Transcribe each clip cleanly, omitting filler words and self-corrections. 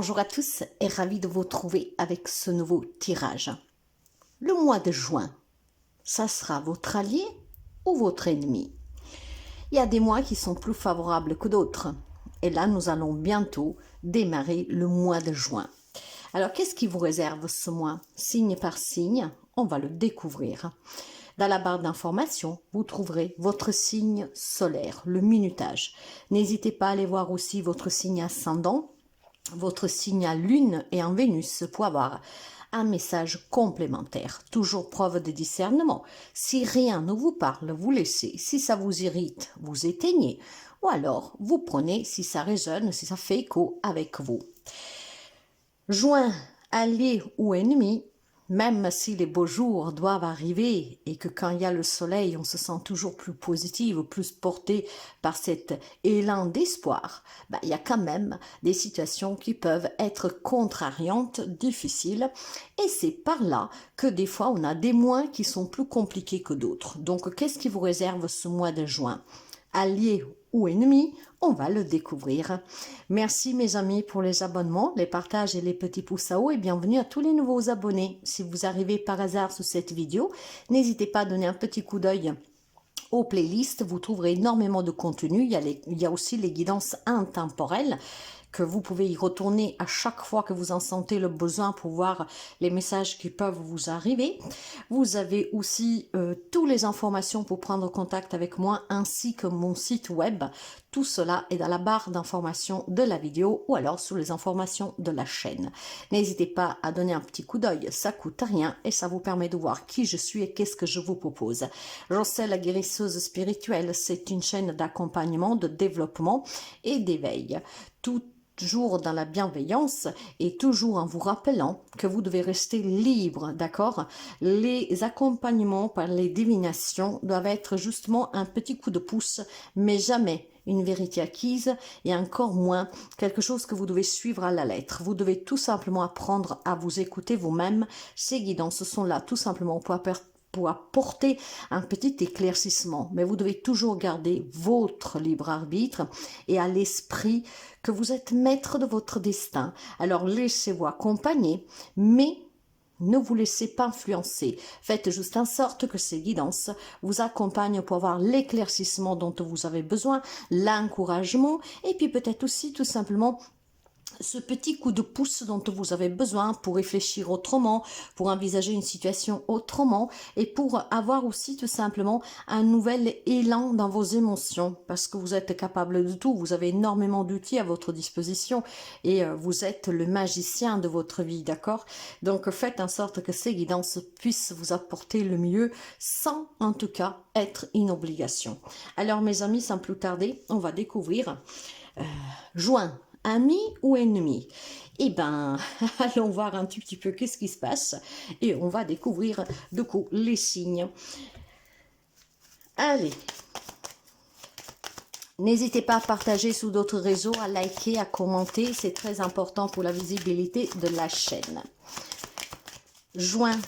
Bonjour à tous et ravi de vous retrouver avec ce nouveau tirage. Le mois de juin, ça sera votre allié ou votre ennemi? Il y a des mois qui sont plus favorables que d'autres. Et là, nous allons bientôt démarrer le mois de juin. Alors, qu'est-ce qui vous réserve ce mois? Signe par signe, on va le découvrir. Dans la barre d'information, vous trouverez votre signe solaire, le minutage. N'hésitez pas à aller voir aussi votre signe ascendant, votre signe à lune et en Vénus pour avoir un message complémentaire. Toujours preuve de discernement. Si rien ne vous parle, vous laissez. Si ça vous irrite, vous éteignez. Ou alors, vous prenez si ça résonne, si ça fait écho avec vous. Juin, allié ou ennemi, même si les beaux jours doivent arriver et que quand il y a le soleil, on se sent toujours plus positive, plus porté par cet élan d'espoir, il y a quand même des situations qui peuvent être contrariantes, difficiles. Et c'est par là que des fois, on a des mois qui sont plus compliqués que d'autres. Donc, qu'est-ce qui vous réserve ce mois de juin? Allié ou ennemi, on va le découvrir. Merci mes amis pour les abonnements, les partages et les petits pouces à haut et bienvenue à tous les nouveaux abonnés. Si vous arrivez par hasard sur cette vidéo, n'hésitez pas à donner un petit coup d'œil aux playlists, vous trouverez énormément de contenu. Il y a aussi les guidances intemporelles que vous pouvez y retourner à chaque fois que vous en sentez le besoin pour voir les messages qui peuvent vous arriver. Vous avez aussi toutes les informations pour prendre contact avec moi ainsi que mon site web. Tout cela est dans la barre d'informations de la vidéo ou alors sous les informations de la chaîne. N'hésitez pas à donner un petit coup d'œil, ça coûte rien et ça vous permet de voir qui je suis et qu'est-ce que je vous propose. Jocelle la guérisseuse spirituelle, c'est une chaîne d'accompagnement, de développement et d'éveil. Toujours dans la bienveillance et toujours en vous rappelant que vous devez rester libre, d'accord? Les accompagnements par les divinations doivent être justement un petit coup de pouce, mais jamais une vérité acquise et encore moins quelque chose que vous devez suivre à la lettre. Vous devez tout simplement apprendre à vous écouter vous-même. Ces guidances sont là tout simplement pour apporter un petit éclaircissement. Mais vous devez toujours garder votre libre arbitre et à l'esprit que vous êtes maître de votre destin. Alors laissez-vous accompagner, mais ne vous laissez pas influencer. Faites juste en sorte que ces guidances vous accompagnent pour avoir l'éclaircissement dont vous avez besoin, l'encouragement et puis peut-être aussi tout simplement ce petit coup de pouce dont vous avez besoin pour réfléchir autrement, pour envisager une situation autrement et pour avoir aussi tout simplement un nouvel élan dans vos émotions parce que vous êtes capable de tout, vous avez énormément d'outils à votre disposition et vous êtes le magicien de votre vie, d'accord? Donc faites en sorte que ces guidances puissent vous apporter le mieux sans en tout cas être une obligation. Alors mes amis, sans plus tarder, on va découvrir juin. Ami ou ennemi? Eh ben, allons voir un petit peu qu'est-ce qui se passe et on va découvrir de coup les signes. Allez, n'hésitez pas à partager sur d'autres réseaux, à liker, à commenter, c'est très important pour la visibilité de la chaîne. Juin,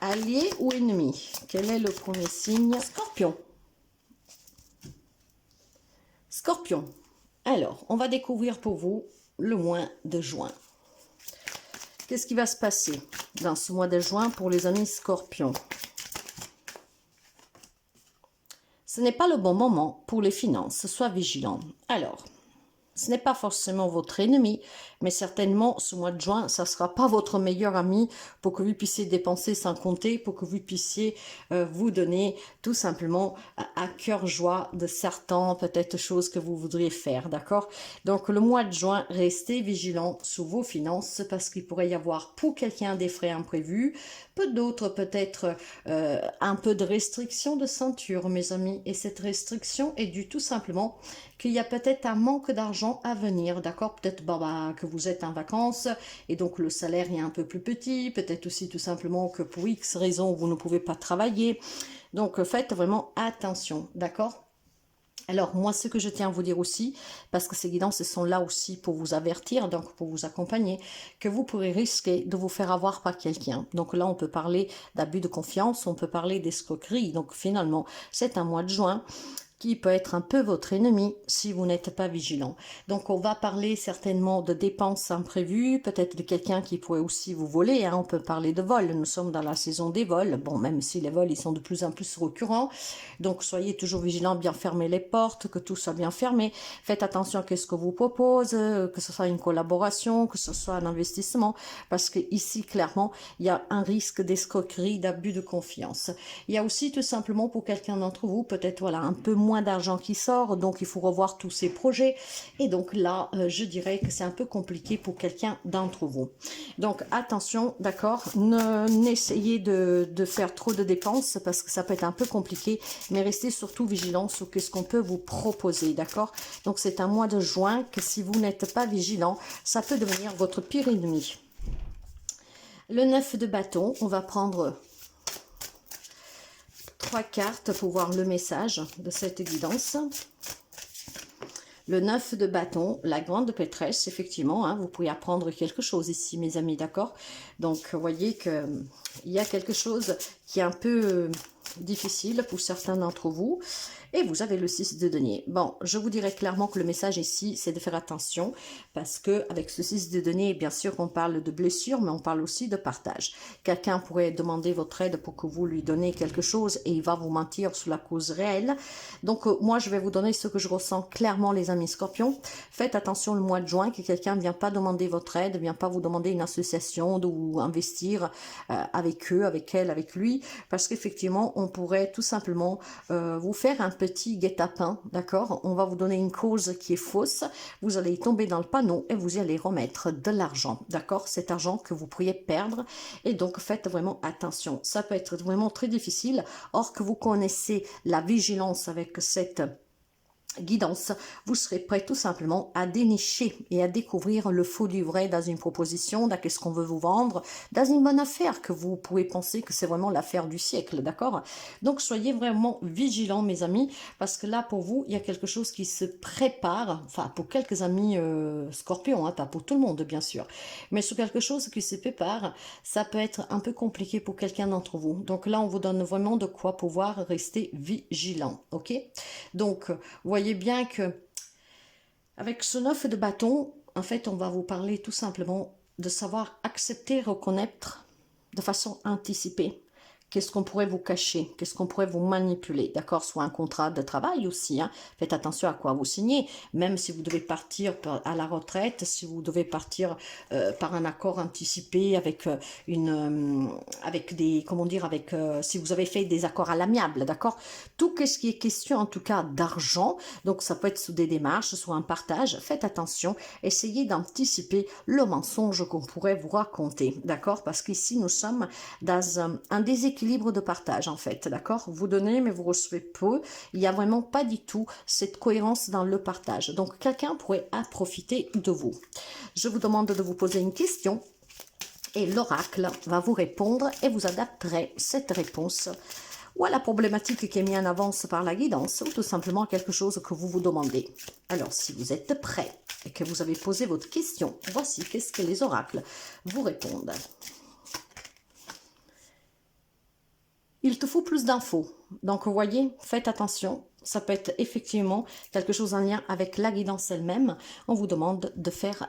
allié ou ennemi? Quel est le premier signe? Scorpion. Scorpion. Alors, on va découvrir pour vous le mois de juin. Qu'est-ce qui va se passer dans ce mois de juin pour les amis Scorpions? Ce n'est pas le bon moment pour les finances, sois vigilant. Alors, ce n'est pas forcément votre ennemi, mais certainement ce mois de juin, ça ne sera pas votre meilleur ami pour que vous puissiez dépenser sans compter, pour que vous puissiez vous donner tout simplement à cœur joie de certaines peut-être choses que vous voudriez faire, d'accord? Donc le mois de juin, restez vigilant sur vos finances parce qu'il pourrait y avoir pour quelqu'un des frais imprévus, peu d'autres peut-être un peu de restriction de ceinture, mes amis, et cette restriction est due tout simplement qu'il y a peut-être un manque d'argent à venir, d'accord? Peut-être que vous êtes en vacances et donc le salaire est un peu plus petit, peut-être aussi tout simplement que pour X raisons vous ne pouvez pas travailler. Donc faites vraiment attention, d'accord? Alors, moi, ce que je tiens à vous dire aussi, parce que ces guidances sont là aussi pour vous avertir, donc pour vous accompagner, que vous pourrez risquer de vous faire avoir par quelqu'un. Donc là, on peut parler d'abus de confiance, on peut parler d'escroquerie. Donc finalement, c'est un mois de juin qui peut être un peu votre ennemi si vous n'êtes pas vigilant. Donc on va parler certainement de dépenses imprévues, peut-être de quelqu'un qui pourrait aussi vous voler, hein. On peut parler de vol, nous sommes dans la saison des vols, bon, même si les vols ils sont de plus en plus récurrents, donc soyez toujours vigilants, bien fermer les portes, que tout soit bien fermé, faites attention à ce que vous propose, que ce soit une collaboration, que ce soit un investissement, parce que ici clairement il y a un risque d'escroquerie, d'abus de confiance. Il y a aussi tout simplement pour quelqu'un d'entre vous, peut-être voilà un peu moins d'argent qui sort, donc il faut revoir tous ses projets, et donc là je dirais que c'est un peu compliqué pour quelqu'un d'entre vous. Donc attention, d'accord, n'essayez de faire trop de dépenses parce que ça peut être un peu compliqué, mais restez surtout vigilant sur ce qu'on peut vous proposer, d'accord. Donc c'est un mois de juin que si vous n'êtes pas vigilant, ça peut devenir votre pire ennemi. Le 9 de bâton, on va prendre 3 cartes pour voir le message de cette guidance. Le 9 de bâton, la grande prêtresse, effectivement, hein, vous pouvez apprendre quelque chose ici, mes amis, d'accord? Donc, vous voyez qu'il y a quelque chose qui est un peu difficile pour certains d'entre vous. Et vous avez le 6 de denier. Bon, je vous dirais clairement que le message ici, c'est de faire attention parce que avec ce 6 de denier, bien sûr qu'on parle de blessure, mais on parle aussi de partage. Quelqu'un pourrait demander votre aide pour que vous lui donnez quelque chose et il va vous mentir sur la cause réelle. Donc, moi, je vais vous donner ce que je ressens clairement, les amis scorpions. Faites attention le mois de juin, que quelqu'un ne vient pas demander votre aide, ne vient pas vous demander une association ou investir avec eux, avec elle, avec lui, parce qu'effectivement, on pourrait tout simplement vous faire un petit guet-apens, d'accord? On va vous donner une cause qui est fausse, vous allez tomber dans le panneau et vous allez remettre de l'argent, d'accord? Cet argent que vous pourriez perdre, et donc faites vraiment attention. Ça peut être vraiment très difficile, or que vous connaissez la vigilance avec cette guidance, vous serez prêt tout simplement à dénicher et à découvrir le faux du vrai dans une proposition, dans qu'est-ce qu'on veut vous vendre, dans une bonne affaire que vous pouvez penser que c'est vraiment l'affaire du siècle, d'accord? Donc soyez vraiment vigilants, mes amis, parce que là pour vous il y a quelque chose qui se prépare, enfin pour quelques amis scorpions, hein, pas pour tout le monde bien sûr, mais sur quelque chose qui se prépare, ça peut être un peu compliqué pour quelqu'un d'entre vous. Donc là on vous donne vraiment de quoi pouvoir rester vigilant, ok? Donc voyez bien que avec ce 9 de bâton, en fait, on va vous parler tout simplement de savoir accepter, reconnaître de façon anticipée. Qu'est-ce qu'on pourrait vous cacher? Qu'est-ce qu'on pourrait vous manipuler? D'accord? Soit un contrat de travail aussi. Hein. Faites attention à quoi vous signez. Même si vous devez partir à la retraite, si vous devez partir par un accord anticipé avec avec des, comment dire, avec si vous avez fait des accords à l'amiable, d'accord? Tout ce qui est question en tout cas d'argent. Donc ça peut être sous des démarches, soit un partage. Faites attention. Essayez d'anticiper le mensonge qu'on pourrait vous raconter, d'accord? Parce qu'ici nous sommes dans un déséquilibre de partage en fait, d'accord? Vous donnez mais vous recevez peu, il n'y a vraiment pas du tout cette cohérence dans le partage, donc quelqu'un pourrait profiter de vous. Je vous demande de vous poser une question et l'oracle va vous répondre et vous adapterez cette réponse ou à la problématique qui est mise en avance par la guidance ou tout simplement quelque chose que vous vous demandez. Alors si vous êtes prêt et que vous avez posé votre question, voici qu'est-ce que les oracles vous répondent. Il te faut plus d'infos. Donc, vous voyez, faites attention. Ça peut être effectivement quelque chose en lien avec la guidance elle-même. On vous demande de faire,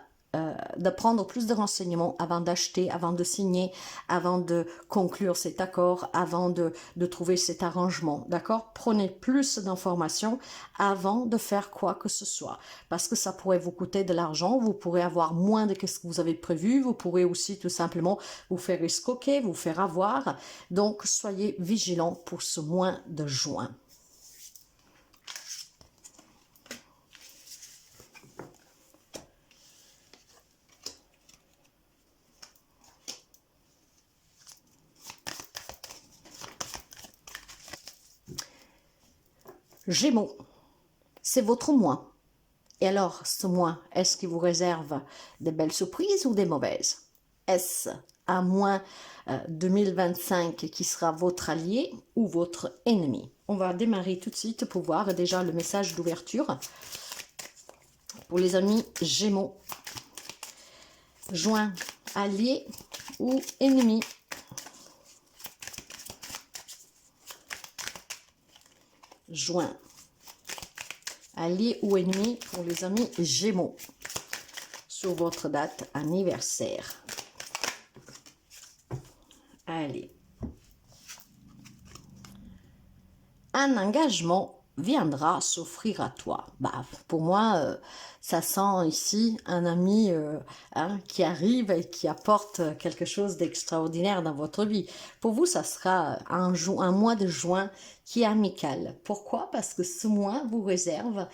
de prendre plus de renseignements avant d'acheter, avant de signer, avant de conclure cet accord, avant de trouver cet arrangement. D'accord? Prenez plus d'informations avant de faire quoi que ce soit. Parce que ça pourrait vous coûter de l'argent. Vous pourrez avoir moins de ce que vous avez prévu. Vous pourrez aussi tout simplement vous faire escroquer, vous faire avoir. Donc, soyez vigilants pour ce mois de juin. Gémeaux, c'est votre mois. Et alors, ce mois, est-ce qu'il vous réserve des belles surprises ou des mauvaises? Est-ce un mois 2025 qui sera votre allié ou votre ennemi? On va démarrer tout de suite pour voir déjà le message d'ouverture. Pour les amis Gémeaux, juin, allié ou ennemi? Juin, Allié ou ennemi pour les amis Gémeaux sur votre date anniversaire. Allez. Un engagement viendra s'offrir à toi. Bah, pour moi, ça sent ici un ami qui arrive et qui apporte quelque chose d'extraordinaire dans votre vie. Pour vous, ça sera un mois de juin qui est amical. Pourquoi? Parce que ce mois vous réserve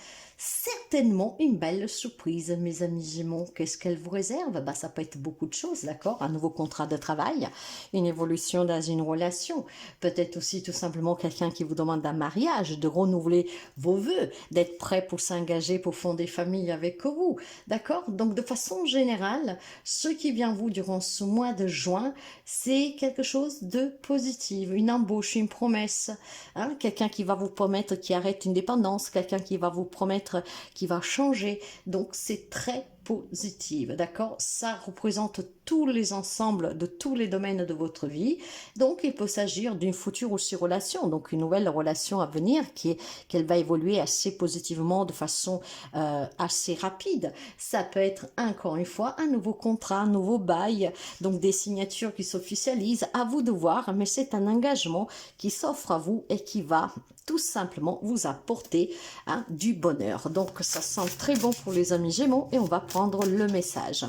certainement une belle surprise, mes amis Gémeaux. Qu'est-ce qu'elle vous réserve? Bah, ça peut être beaucoup de choses, d'accord? Un nouveau contrat de travail, une évolution dans une relation, peut-être aussi tout simplement quelqu'un qui vous demande un mariage, de renouveler vos vœux, d'être prêt pour s'engager, pour fonder famille avec vous, d'accord? Donc, de façon générale, ce qui vient vous durant ce mois de juin, c'est quelque chose de positif, une embauche, une promesse, hein? Quelqu'un qui va vous promettre qui arrête une dépendance, quelqu'un qui va vous promettre qui va changer. Donc, c'est très positif, d'accord? Ça représente tous les ensembles de tous les domaines de votre vie. Donc, il peut s'agir d'une future aussi relation, donc une nouvelle relation à venir qu'elle va évoluer assez positivement de façon assez rapide. Ça peut être, encore une fois, un nouveau contrat, un nouveau bail, donc des signatures qui s'officialisent. À vous de voir, mais c'est un engagement qui s'offre à vous et qui va tout simplement vous apporter du bonheur. Donc, ça sent très bon pour les amis Gémeaux et on va prendre le message.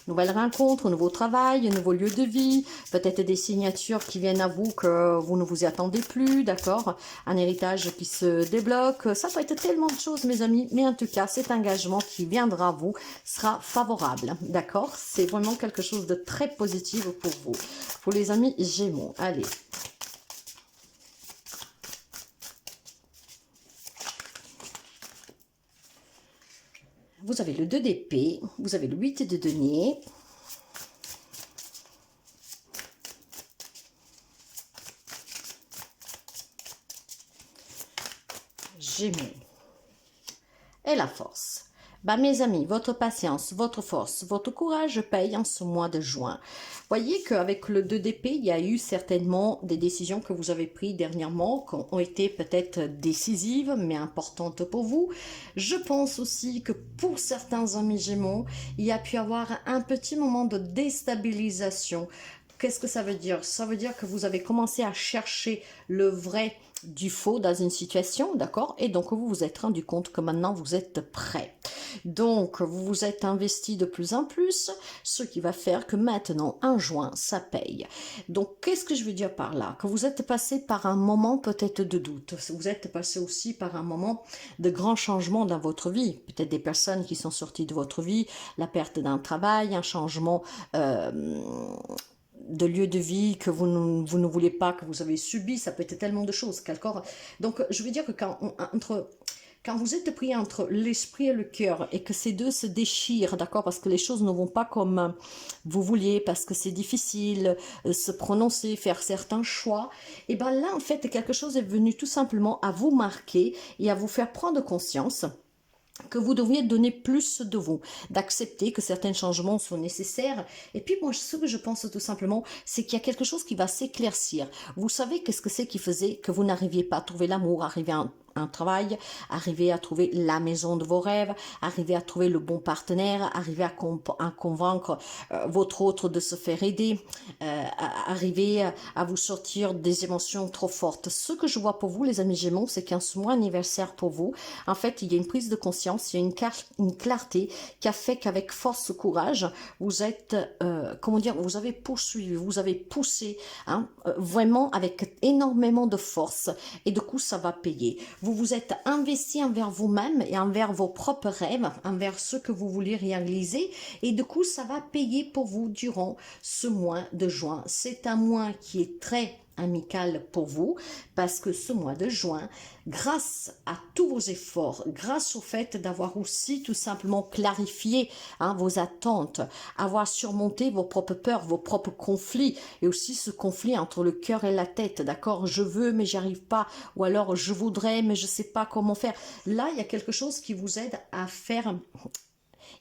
Nouvelle rencontre, nouveau travail, nouveau lieu de vie, peut-être des signatures qui viennent à vous que vous ne vous y attendez plus, d'accord? Un héritage qui se débloque, ça peut être tellement de choses, mes amis, mais en tout cas, cet engagement qui viendra à vous sera favorable, d'accord? C'est vraiment quelque chose de très positif pour vous. Pour les amis Gémeaux, allez. Vous avez le 2 d'épée, vous avez le 8 de denier. Gémeaux. Et la force. Bah, mes amis, votre patience, votre force, votre courage paye en ce mois de juin. Voyez qu'avec le 2 d'épée, il y a eu certainement des décisions que vous avez prises dernièrement, qui ont été peut-être décisives, mais importantes pour vous. Je pense aussi que pour certains amis Gémeaux, il y a pu avoir un petit moment de déstabilisation. Qu'est-ce que ça veut dire? Ça veut dire que vous avez commencé à chercher le vrai du faux dans une situation, d'accord? Et donc, vous vous êtes rendu compte que maintenant, vous êtes prêt. Donc, vous vous êtes investi de plus en plus, ce qui va faire que maintenant, en juin, ça paye. Donc, qu'est-ce que je veux dire par là? Que vous êtes passé par un moment peut-être de doute. Vous êtes passé aussi par un moment de grand changement dans votre vie. Peut-être des personnes qui sont sorties de votre vie, la perte d'un travail, un changement de lieu de vie que vous ne voulez pas, que vous avez subi, ça peut être tellement de choses. Donc, je veux dire que quand vous êtes pris entre l'esprit et le cœur et que ces deux se déchirent, d'accord, parce que les choses ne vont pas comme vous vouliez, parce que c'est difficile se prononcer, faire certains choix, et bien là, en fait, quelque chose est venu tout simplement à vous marquer et à vous faire prendre conscience que vous devriez donner plus de vous, d'accepter que certains changements sont nécessaires. Et puis moi, ce que je pense tout simplement, c'est qu'il y a quelque chose qui va s'éclaircir. Vous savez qu'est-ce que c'est qui faisait que vous n'arriviez pas à trouver l'amour, arriver à un travail, arriver à trouver la maison de vos rêves, arriver à trouver le bon partenaire, arriver à convaincre votre autre de se faire aider, arriver à vous sortir des émotions trop fortes. Ce que je vois pour vous, les amis Gémeaux, c'est qu'un mois anniversaire pour vous, en fait, il y a une prise de conscience, il y a une clarté qui a fait qu'avec force, courage, vous êtes, vous avez poursuivi, vous avez poussé, vraiment avec énormément de force, et du coup, ça va payer. Vous vous êtes investi envers vous-même et envers vos propres rêves, envers ce que vous voulez réaliser, et du coup, ça va payer pour vous durant ce mois de juin. C'est un mois qui est très amical pour vous, parce que ce mois de juin, grâce à tous vos efforts, grâce au fait d'avoir aussi tout simplement clarifié vos attentes, avoir surmonté vos propres peurs, vos propres conflits, et aussi ce conflit entre le cœur et la tête, d'accord, je veux mais j'y arrive pas, ou alors je voudrais mais je sais pas comment faire. Là, il y a quelque chose qui vous aide à faire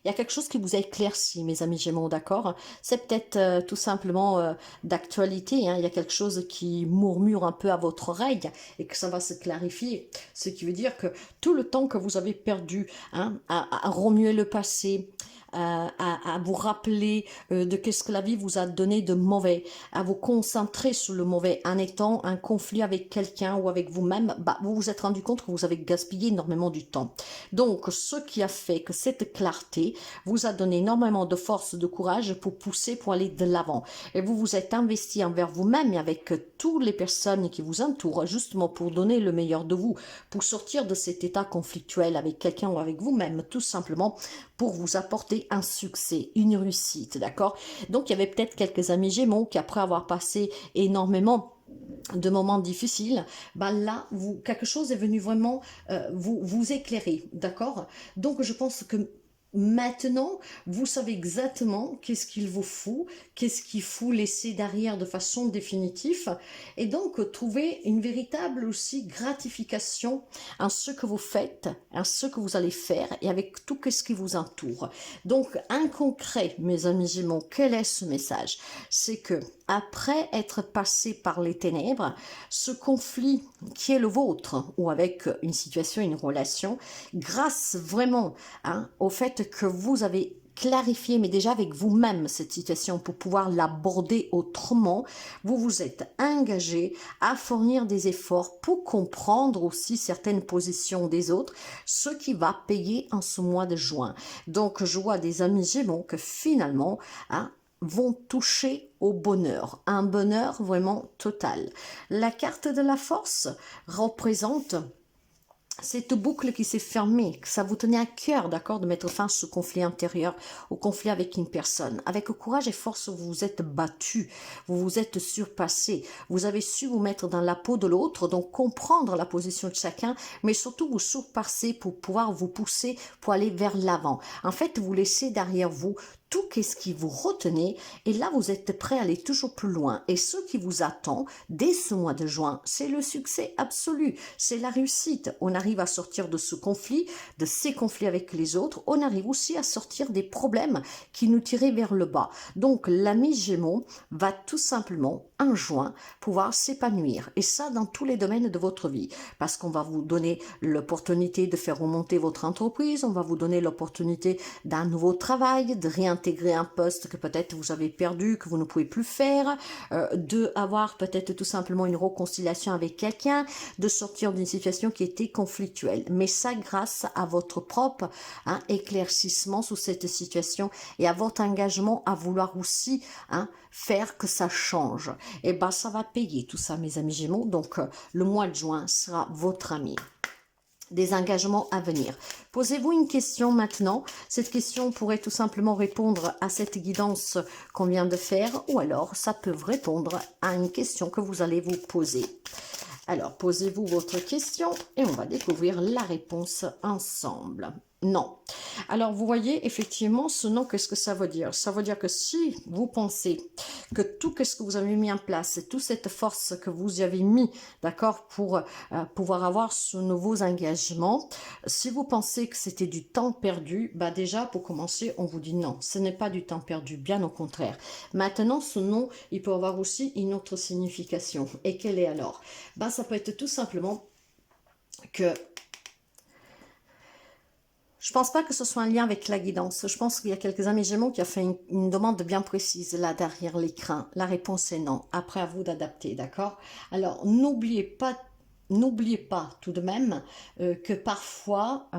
Il y a quelque chose qui vous a éclairci, mes amis Gémeaux, d'accord? C'est peut-être tout simplement d'actualité, hein. Il y a quelque chose qui murmure un peu à votre oreille et que ça va se clarifier. Ce qui veut dire que tout le temps que vous avez perdu, hein, à remuer le passé, à vous rappeler de qu'est-ce que la vie vous a donné de mauvais, à vous concentrer sur le mauvais, en étant en conflit avec quelqu'un ou avec vous-même, bah, vous vous êtes rendu compte que vous avez gaspillé énormément du temps. Donc, ce qui a fait que cette clarté vous a donné énormément de force, de courage pour pousser, pour aller de l'avant. Et vous vous êtes investi envers vous-même et avec toutes les personnes qui vous entourent, justement pour donner le meilleur de vous, pour sortir de cet état conflictuel avec quelqu'un ou avec vous-même, tout simplement pour vous apporter un succès, une réussite, d'accord? Donc, il y avait peut-être quelques amis Gémeaux qui, après avoir passé énormément de moments difficiles, bah là, quelque chose est venu vraiment vous éclairer, d'accord? Donc, je pense que maintenant, vous savez exactement qu'est-ce qu'il vous faut, qu'est-ce qu'il faut laisser derrière de façon définitive, et donc trouver une véritable aussi gratification en ce que vous faites, en ce que vous allez faire, et avec tout ce qui vous entoure. Donc, en concret, mes amis Gémeaux, quel est ce message? C'est que après être passé par les ténèbres, ce conflit qui est le vôtre, ou avec une situation, une relation, grâce vraiment au fait que vous avez clarifié, mais déjà avec vous-même, cette situation pour pouvoir l'aborder autrement, vous vous êtes engagé à fournir des efforts pour comprendre aussi certaines positions des autres, ce qui va payer en ce mois de juin. Donc, je vois des amis Gémeaux que finalement, vont toucher au bonheur, un bonheur vraiment total. La carte de la force représente cette boucle qui s'est fermée, que ça vous tenait à cœur, d'accord, de mettre fin à ce conflit intérieur, au conflit avec une personne. Avec courage et force, vous vous êtes battu, vous vous êtes surpassé, vous avez su vous mettre dans la peau de l'autre, donc comprendre la position de chacun, mais surtout vous surpasser pour pouvoir vous pousser pour aller vers l'avant. En fait, vous laissez derrière vous tout ce qui vous retenait, et là vous êtes prêt à aller toujours plus loin. Et ce qui vous attend dès ce mois de juin, c'est le succès absolu, c'est la réussite. On arrive à sortir de ce conflit, de ces conflits avec les autres, on arrive aussi à sortir des problèmes qui nous tiraient vers le bas. Donc l'ami Gémeaux va tout simplement en juin pouvoir s'épanouir, et ça dans tous les domaines de votre vie, parce qu'on va vous donner l'opportunité de faire remonter votre entreprise, on va vous donner l'opportunité d'un nouveau travail, de réintégrer un poste que peut-être vous avez perdu, que vous ne pouvez plus faire, de avoir peut-être tout simplement une réconciliation avec quelqu'un, de sortir d'une situation qui était conflictuelle. Mais ça grâce à votre propre éclaircissement sur cette situation et à votre engagement à vouloir aussi faire que ça change. Et ben ça va payer tout ça, mes amis Gémeaux. Donc le mois de juin sera votre ami. Des engagements à venir. Posez-vous une question maintenant. Cette question pourrait tout simplement répondre à cette guidance qu'on vient de faire, ou alors ça peut répondre à une question que vous allez vous poser. Alors, posez-vous votre question et on va découvrir la réponse ensemble. Non. Alors, vous voyez, effectivement, ce non, qu'est-ce que ça veut dire? Ça veut dire que si vous pensez que tout ce que vous avez mis en place, toute cette force que vous y avez mis, d'accord, pour pouvoir avoir ce nouveaux engagements, si vous pensez que c'était du temps perdu, bah déjà, pour commencer, on vous dit non, ce n'est pas du temps perdu, bien au contraire. Maintenant, ce non, il peut avoir aussi une autre signification. Et quelle est alors? Bah, ça peut être tout simplement que je pense pas que ce soit un lien avec la guidance. Je pense qu'il y a quelques amis Gémeaux qui ont fait une demande bien précise là derrière l'écran. La réponse est non. Après, à vous d'adapter, d'accord? Alors, n'oubliez pas tout de même que parfois,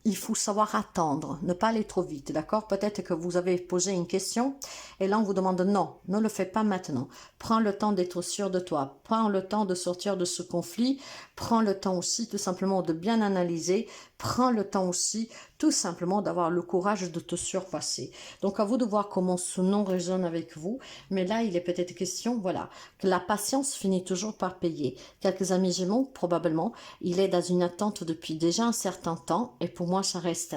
il faut savoir attendre, ne pas aller trop vite, d'accord? Peut-être que vous avez posé une question et là, on vous demande non, ne le fais pas maintenant. Prends le temps d'être sûr de toi, prends le temps de sortir de ce conflit, prends le temps aussi tout simplement de bien analyser, prends le temps aussi tout simplement d'avoir le courage de te surpasser. Donc, à vous de voir comment ce non résonne avec vous, mais là, il est peut-être question, voilà, que la patience finit toujours par payer. Quelques amis Gémeaux, probablement, il est dans une attente depuis déjà un certain temps, et pour moi, ça reste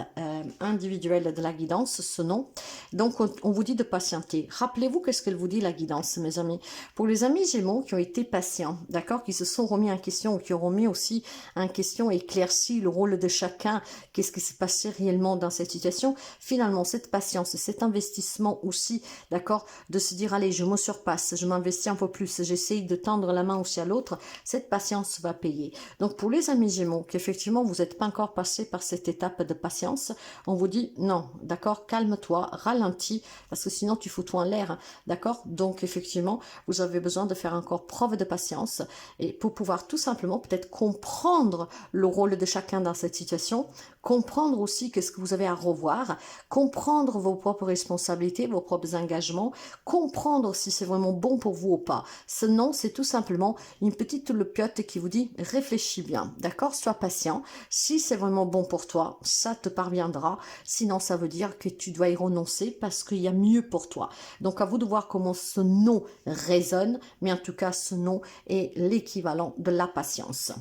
individuel de la guidance, ce non. Donc, on vous dit de patienter. Rappelez-vous qu'est-ce qu'elle vous dit, la guidance, mes amis. Pour les amis Gémeaux qui ont été patients, d'accord, qui se sont remis en question, ou qui ont remis aussi en question, éclairci le rôle de chacun, qu'est-ce qui s'est passé réellement dans cette situation, finalement, cette patience, cet investissement aussi, d'accord, de se dire, allez, je me surpasse, je m'investis un peu plus, j'essaye de tendre la main aussi à l'autre, cette patience va payer. Donc, pour les amis Gémeaux, qu'effectivement, vous n'êtes pas encore passé par cette étape de patience, on vous dit, non, d'accord, calme-toi, ralentis, parce que sinon, tu fous tout en l'air, d'accord. Donc, effectivement, vous avez besoin de faire encore preuve de patience, et pour pouvoir tout simplement peut-être comprendre le rôle de chacun dans cette situation, comprendre aussi qu'est-ce que vous avez à revoir, comprendre vos propres responsabilités, vos propres engagements, comprendre si c'est vraiment bon pour vous ou pas. Sinon, c'est tout simplement une petite lepiote qui vous dit réfléchis bien, d'accord? Sois patient. Si c'est vraiment bon pour toi, ça te parviendra. Sinon, ça veut dire que tu dois y renoncer parce qu'il y a mieux pour toi. Donc, à vous de voir comment ce non résonne, mais en tout cas, ce non est l'équivalent de la patience.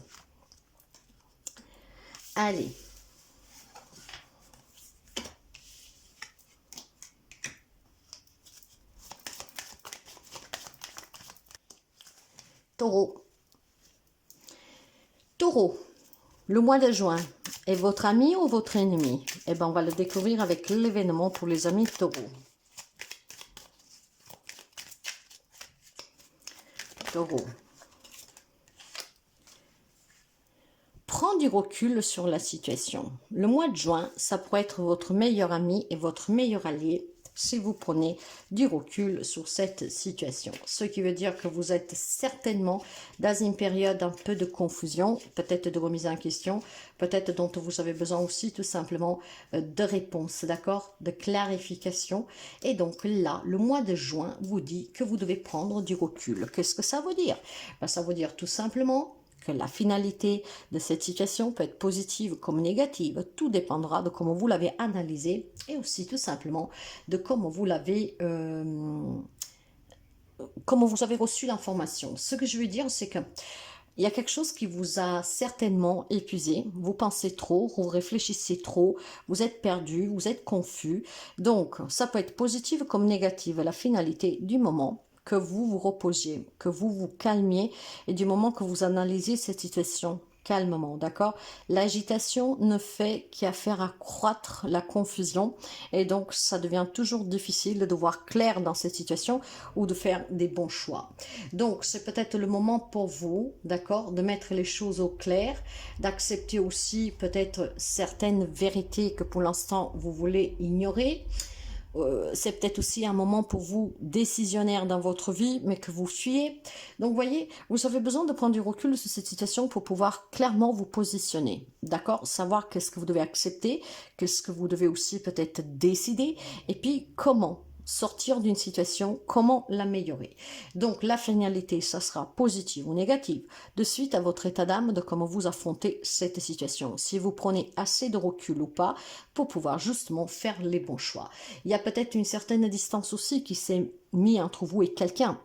Allez. Taureau. Taureau, le mois de juin est votre ami ou votre ennemi? Eh bien, on va le découvrir avec l'événement pour les amis taureaux. Taureau. Prends du recul sur la situation. Le mois de juin, ça pourrait être votre meilleur ami et votre meilleur allié si vous prenez du recul sur cette situation. Ce qui veut dire que vous êtes certainement dans une période un peu de confusion, peut-être de remise en question, peut-être dont vous avez besoin aussi tout simplement de réponses, d'accord, de clarification. Et donc là, le mois de juin vous dit que vous devez prendre du recul. Qu'est-ce que ça veut dire? Ben, ça veut dire tout simplement que la finalité de cette situation peut être positive comme négative. Tout dépendra de comment vous l'avez analysé et aussi tout simplement de comment vous l'avez comment vous avez reçu l'information. Ce que je veux dire, c'est que il y a quelque chose qui vous a certainement épuisé. Vous pensez trop, vous réfléchissez trop, vous êtes perdu, vous êtes confus. Donc, ça peut être positif comme négatif. La finalité du moment que vous vous reposiez, que vous vous calmiez et du moment que vous analysez cette situation calmement, d'accord? L'agitation ne fait qu'à faire accroître la confusion et donc ça devient toujours difficile de voir clair dans cette situation ou de faire des bons choix. Donc c'est peut-être le moment pour vous, d'accord, de mettre les choses au clair, d'accepter aussi peut-être certaines vérités que pour l'instant vous voulez ignorer. C'est peut-être aussi un moment pour vous décisionnaire dans votre vie, mais que vous fuyez. Donc, vous voyez, vous avez besoin de prendre du recul sur cette situation pour pouvoir clairement vous positionner. D'accord? Savoir qu'est-ce que vous devez accepter, qu'est-ce que vous devez aussi peut-être décider, et puis comment sortir d'une situation, comment l'améliorer. Donc la finalité, ça sera positive ou négative, de suite à votre état d'âme de comment vous affrontez cette situation. Si vous prenez assez de recul ou pas pour pouvoir justement faire les bons choix. Il y a peut-être une certaine distance aussi qui s'est mise entre vous et quelqu'un.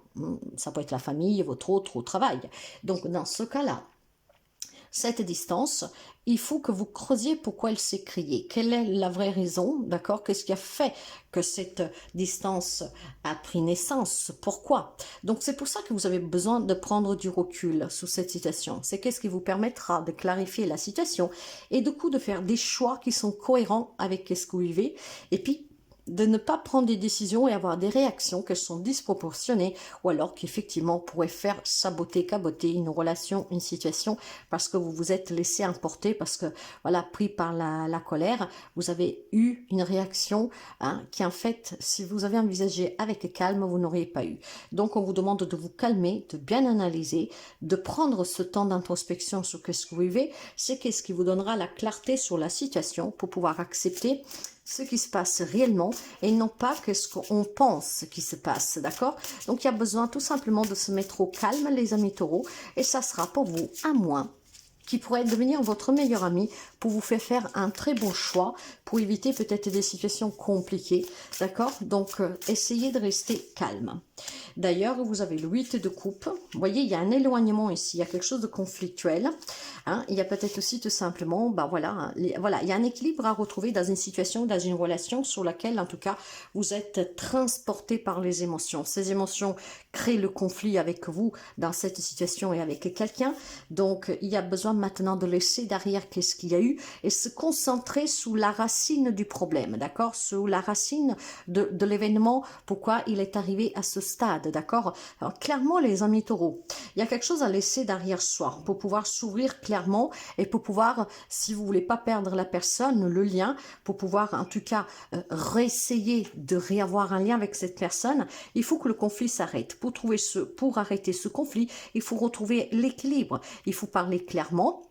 Ça peut être la famille, votre autre au travail. Donc dans ce cas-là, cette distance, il faut que vous creusiez pourquoi elle s'est créée. Quelle est la vraie raison, d'accord? Qu'est-ce qui a fait que cette distance a pris naissance? Pourquoi? Donc, c'est pour ça que vous avez besoin de prendre du recul sur cette situation. C'est qu'est-ce qui vous permettra de clarifier la situation et du coup de faire des choix qui sont cohérents avec ce que vous vivez. Et puis, de ne pas prendre des décisions et avoir des réactions qui sont disproportionnées ou alors qu'effectivement pourraient faire saboter, caboter une relation, une situation parce que vous vous êtes laissé emporter, parce que voilà, pris par la colère, vous avez eu une réaction qui en fait, si vous avez envisagé avec calme, vous n'auriez pas eu. Donc on vous demande de vous calmer, de bien analyser, de prendre ce temps d'introspection sur ce que vous vivez, c'est qu'est-ce qui vous donnera la clarté sur la situation pour pouvoir accepter ce qui se passe réellement et non pas que ce qu'on pense qui se passe, d'accord? Donc, il y a besoin tout simplement de se mettre au calme, les amis taureaux, et ça sera pour vous un mois qui pourrait devenir votre meilleur ami pour vous faire un très bon choix, pour éviter peut-être des situations compliquées, d'accord? Donc, essayez de rester calme. D'ailleurs, vous avez le 8 de coupe. Vous voyez, il y a un éloignement ici, il y a quelque chose de conflictuel. Il y a peut-être aussi tout simplement, voilà, il y a un équilibre à retrouver dans une situation, dans une relation sur laquelle, en tout cas, vous êtes transporté par les émotions. Ces émotions créent le conflit avec vous dans cette situation et avec quelqu'un. Donc, il y a besoin maintenant de laisser derrière qu'est-ce qu'il y a eu dessus et se concentrer sous la racine du problème, d'accord, sous la racine de l'événement, pourquoi il est arrivé à ce stade, d'accord. Alors clairement les amis taureaux, il y a quelque chose à laisser derrière soi pour pouvoir s'ouvrir clairement et pour pouvoir, si vous voulez pas perdre la personne, le lien, pour pouvoir en tout cas réessayer de réavoir un lien avec cette personne, il faut que le conflit s'arrête. Pour arrêter ce conflit, il faut retrouver l'équilibre, il faut parler clairement.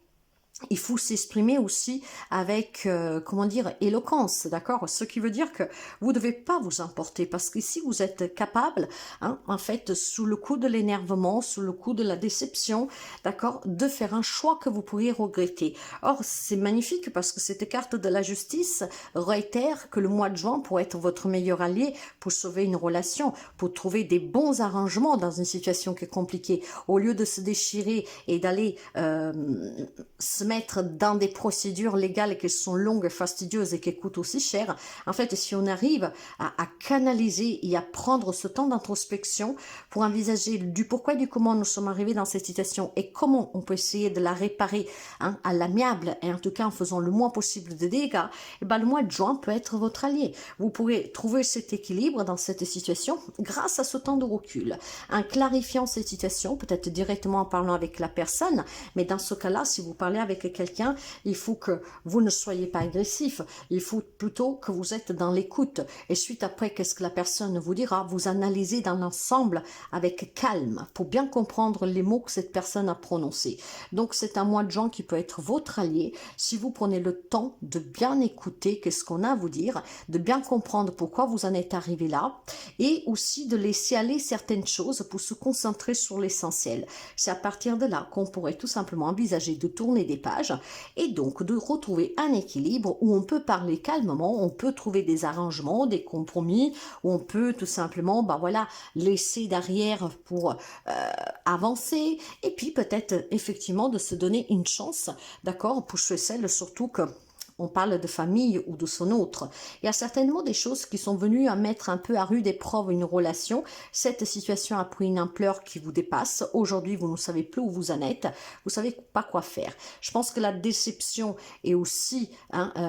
Il faut s'exprimer aussi avec, comment dire, éloquence, d'accord. Ce qui veut dire que vous ne devez pas vous emporter, parce que si vous êtes capable, hein, en fait, sous le coup de l'énervement, sous le coup de la déception, d'accord, de faire un choix que vous pourriez regretter. Or, c'est magnifique parce que cette carte de la justice réitère que le mois de juin pourrait être votre meilleur allié pour sauver une relation, pour trouver des bons arrangements dans une situation qui est compliquée. Au lieu de se déchirer et d'aller se mettre dans des procédures légales qui sont longues, fastidieuses et qui coûtent aussi cher, en fait, si on arrive à canaliser et à prendre ce temps d'introspection pour envisager du pourquoi et du comment nous sommes arrivés dans cette situation et comment on peut essayer de la réparer, hein, à l'amiable et en tout cas en faisant le moins possible de dégâts, et ben le mois de juin peut être votre allié. Vous pourrez trouver cet équilibre dans cette situation grâce à ce temps de recul, en clarifiant cette situation, peut-être directement en parlant avec la personne, mais dans ce cas-là, si vous parlez avec quelqu'un, il faut que vous ne soyez pas agressif, il faut plutôt que vous êtes dans l'écoute, et suite après, qu'est-ce que la personne vous dira, vous analysez dans l'ensemble avec calme, pour bien comprendre les mots que cette personne a prononcés. Donc c'est un mois de juin qui peut être votre allié, si vous prenez le temps de bien écouter qu'est-ce qu'on a à vous dire, de bien comprendre pourquoi vous en êtes arrivé là, et aussi de laisser aller certaines choses pour se concentrer sur l'essentiel. C'est à partir de là qu'on pourrait tout simplement envisager de tourner des pages et donc de retrouver un équilibre où on peut parler calmement, on peut trouver des arrangements, des compromis, où on peut tout simplement, ben voilà, laisser derrière pour avancer et puis peut-être effectivement de se donner une chance, d'accord, pour ceux et celles surtout que on parle de famille ou de son autre. Il y a certainement des choses qui sont venues à mettre un peu à rude épreuve une relation. Cette situation a pris une ampleur qui vous dépasse. Aujourd'hui, vous ne savez plus où vous en êtes. Vous savez pas quoi faire. Je pense que la déception et aussi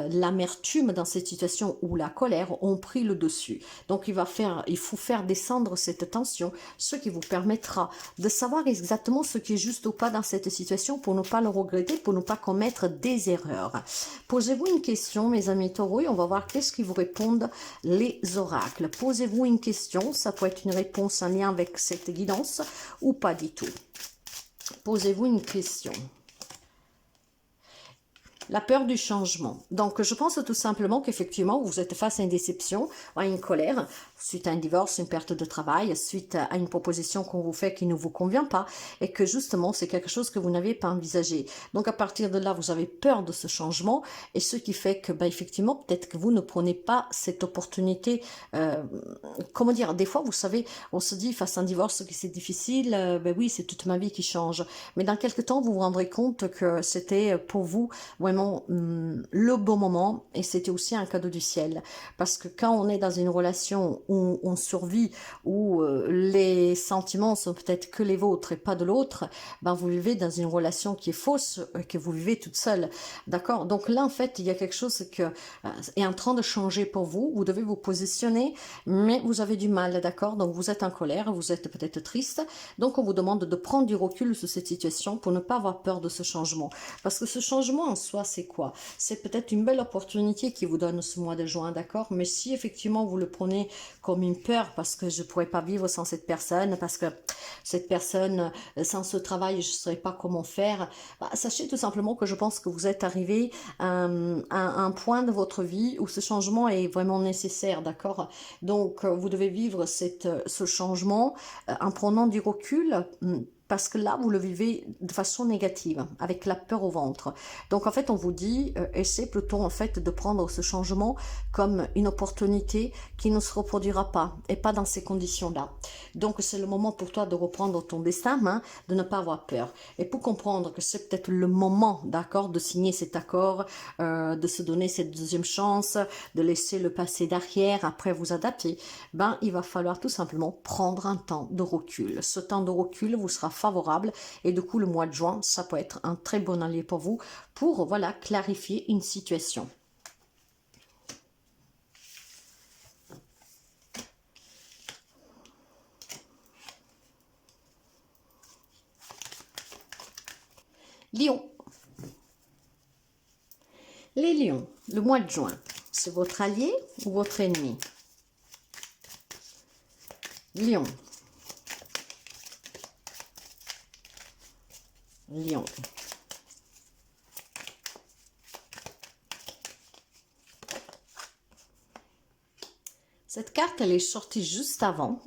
l'amertume dans cette situation ou la colère ont pris le dessus. Donc, il faut faire descendre cette tension, ce qui vous permettra de savoir exactement ce qui est juste ou pas dans cette situation pour ne pas le regretter, pour ne pas commettre des erreurs. Posez-vous une question, mes amis taureaux, et on va voir qu'est-ce qui vous répondent les oracles. Posez-vous une question, ça peut être une réponse en lien avec cette guidance ou pas du tout. Posez-vous une question. La peur du changement. Donc, je pense tout simplement qu'effectivement, vous êtes face à une déception, à une colère, suite à un divorce, une perte de travail, suite à une proposition qu'on vous fait qui ne vous convient pas, et que justement, c'est quelque chose que vous n'avez pas envisagé. Donc, à partir de là, vous avez peur de ce changement, et ce qui fait que, ben, effectivement, peut-être que vous ne prenez pas cette opportunité, comment dire, des fois, vous savez, on se dit, face à un divorce, que c'est difficile, ben oui, c'est toute ma vie qui change. Mais dans quelque temps, vous vous rendrez compte que c'était pour vous, vraiment, le bon moment, et c'était aussi un cadeau du ciel, parce que quand on est dans une relation où on survit, où les sentiments sont peut-être que les vôtres et pas de l'autre, ben vous vivez dans une relation qui est fausse, que vous vivez toute seule, d'accord. Donc là en fait il y a quelque chose qui est en train de changer pour vous, vous devez vous positionner, mais vous avez du mal, d'accord. Donc vous êtes en colère, vous êtes peut-être triste, donc on vous demande de prendre du recul sur cette situation pour ne pas avoir peur de ce changement, parce que ce changement en soi, c'est quoi? C'est peut-être une belle opportunité qui vous donne ce mois de juin, d'accord? Mais si effectivement vous le prenez comme une peur, parce que je ne pourrais pas vivre sans cette personne, parce que cette personne, sans ce travail, je ne saurais pas comment faire, bah, sachez tout simplement que je pense que vous êtes arrivé à un point de votre vie où ce changement est vraiment nécessaire, d'accord? Donc, vous devez vivre ce changement en prenant du recul, parce que là, vous le vivez de façon négative, avec la peur au ventre. Donc, en fait, on vous dit, essayez plutôt, en fait, de prendre ce changement comme une opportunité qui ne se reproduira pas, et pas dans ces conditions-là. Donc, c'est le moment pour toi de reprendre ton destin, hein, de ne pas avoir peur. Et pour comprendre que c'est peut-être le moment, d'accord, de signer cet accord, de se donner cette deuxième chance, de laisser le passé derrière, après vous adapter, ben, il va falloir tout simplement prendre un temps de recul. Ce temps de recul vous sera favorable. Et du coup, le mois de juin, ça peut être un très bon allié pour vous pour, voilà, clarifier une situation. Lion. Les lions, le mois de juin, c'est votre allié ou votre ennemi? Lion. Lion. Cette carte, elle est sortie juste avant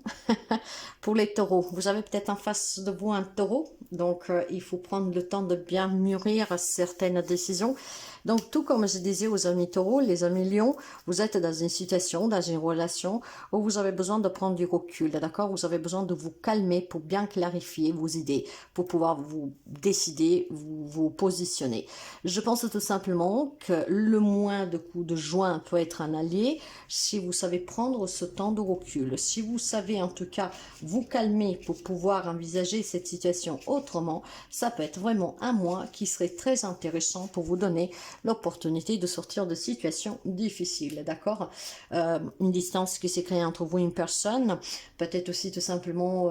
pour les taureaux. Vous avez peut-être en face de vous un taureau, donc il faut prendre le temps de bien mûrir certaines décisions. Donc, tout comme je disais aux amis taureaux, les amis lions, vous êtes dans une situation, dans une relation où vous avez besoin de prendre du recul, d'accord? Vous avez besoin de vous calmer pour bien clarifier vos idées, pour pouvoir vous décider, vous positionner. Je pense tout simplement que le mois de juin peut être un allié si vous savez prendre ce temps de recul, si vous savez en tout cas vous calmer pour pouvoir envisager cette situation autrement, ça peut être vraiment un mois qui serait très intéressant pour vous donner l'opportunité de sortir de situations difficiles, d'accord? Une distance qui s'est créée entre vous et une personne, peut-être aussi tout simplement,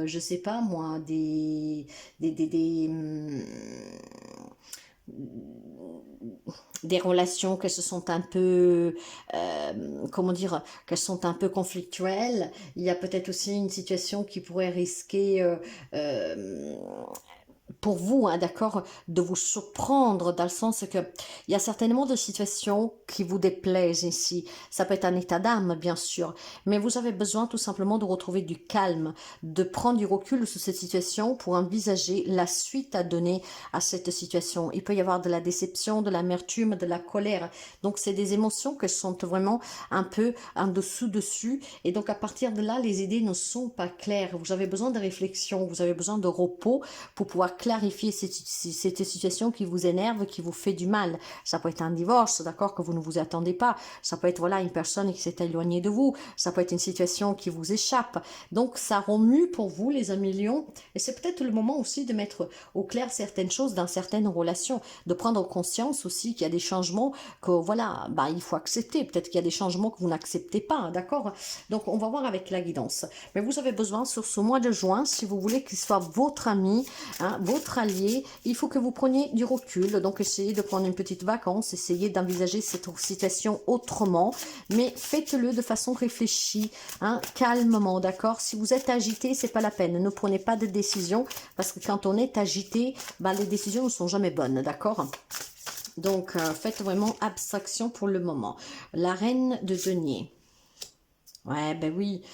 je sais pas moi, des relations qui se sont un peu, comment dire, qu'elles sont un peu conflictuelles. Il y a peut-être aussi une situation qui pourrait risquer pour vous, hein, d'accord, de vous surprendre dans le sens que il y a certainement des situations qui vous déplaisent ici. Ça peut être un état d'âme, bien sûr, mais vous avez besoin tout simplement de retrouver du calme, de prendre du recul sur cette situation pour envisager la suite à donner à cette situation. Il peut y avoir de la déception, de l'amertume, de la colère. Donc, c'est des émotions qui sont vraiment un peu en dessous-dessus. Et donc, à partir de là, les idées ne sont pas claires. Vous avez besoin de réflexion, vous avez besoin de repos pour pouvoir clarifier cette situation qui vous énerve, qui vous fait du mal. Ça peut être un divorce, d'accord, que vous ne vous attendez pas. Ça peut être, voilà, une personne qui s'est éloignée de vous. Ça peut être une situation qui vous échappe. Donc, ça remue pour vous, les amis lions. Et c'est peut-être le moment aussi de mettre au clair certaines choses dans certaines relations, de prendre conscience aussi qu'il y a des changements que, voilà, bah, il faut accepter. Peut-être qu'il y a des changements que vous n'acceptez pas, d'accord? Donc, on va voir avec la guidance. Mais vous avez besoin, sur ce mois de juin, si vous voulez qu'il soit votre ami, hein, votre allié, il faut que vous preniez du recul. Donc, essayez de prendre une petite vacance, essayez d'envisager cette situation autrement, mais faites-le de façon réfléchie, hein, calmement, d'accord? Si vous êtes agité, c'est pas la peine. Ne prenez pas de décision, parce que quand on est agité, bah, les décisions ne sont jamais bonnes, d'accord? Donc, faites vraiment abstraction pour le moment. La reine de denier. Ouais, ben oui,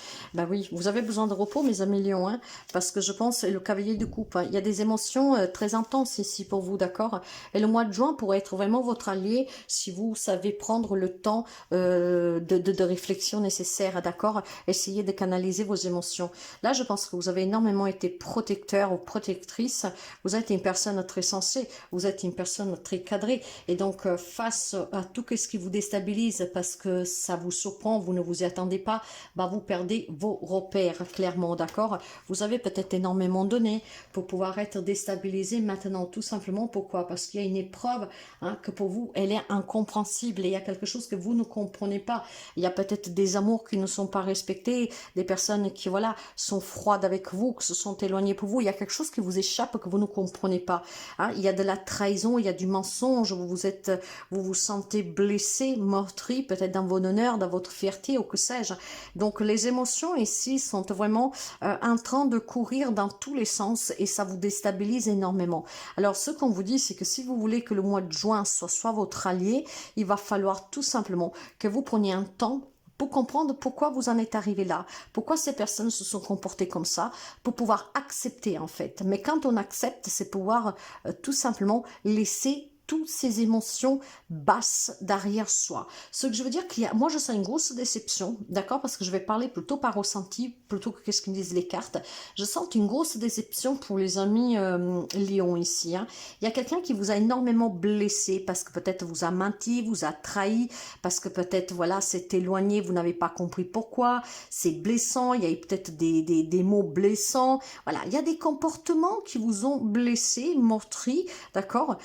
vous avez besoin de repos, mes amis lions, hein, parce que je pense, le cavalier de coupe, hein, il y a des émotions très intenses ici pour vous, d'accord? Et le mois de juin pourrait être vraiment votre allié si vous savez prendre le temps de réflexion nécessaire, d'accord? Essayez de canaliser vos émotions. Là, je pense que vous avez énormément été protecteur ou protectrice, vous êtes une personne très sensée, vous êtes une personne très cadrée, et donc face à tout ce qui vous déstabilise, parce que ça vous surprend, vous ne vous y attendez pas, bah, vous perdez vos repères, clairement, d'accord? Vous avez peut-être énormément donné pour pouvoir être déstabilisé maintenant, tout simplement. Pourquoi? Parce qu'il y a une épreuve, hein, que pour vous, elle est incompréhensible, et il y a quelque chose que vous ne comprenez pas. Il y a peut-être des amours qui ne sont pas respectés, des personnes qui, voilà, sont froides avec vous, qui se sont éloignées pour vous. Il y a quelque chose qui vous échappe, que vous ne comprenez pas, hein? Il y a de la trahison, il y a du mensonge, vous vous sentez blessé, meurtri, peut-être dans vos honneurs, dans votre fierté, ou que sais-je. Donc, les émotions ici sont vraiment en train de courir dans tous les sens, et ça vous déstabilise énormément. Alors, ce qu'on vous dit, c'est que si vous voulez que le mois de juin soit votre allié, il va falloir tout simplement que vous preniez un temps pour comprendre pourquoi vous en êtes arrivé là, pourquoi ces personnes se sont comportées comme ça, pour pouvoir accepter en fait. Mais quand on accepte, c'est pouvoir tout simplement laisser toutes ces émotions basses derrière soi. Ce que je veux dire qu'il y a, moi je sens une grosse déception, d'accord, parce que je vais parler plutôt par ressenti, plutôt que qu'est-ce que me disent les cartes. Je sens une grosse déception pour les amis Lion ici. Hein. Il y a quelqu'un qui vous a énormément blessé, parce que peut-être vous a menti, vous a trahi, parce que peut-être, voilà, s'est éloigné, vous n'avez pas compris pourquoi, c'est blessant, il y a peut-être des mots blessants, voilà, il y a des comportements qui vous ont blessé, meurtri, d'accord,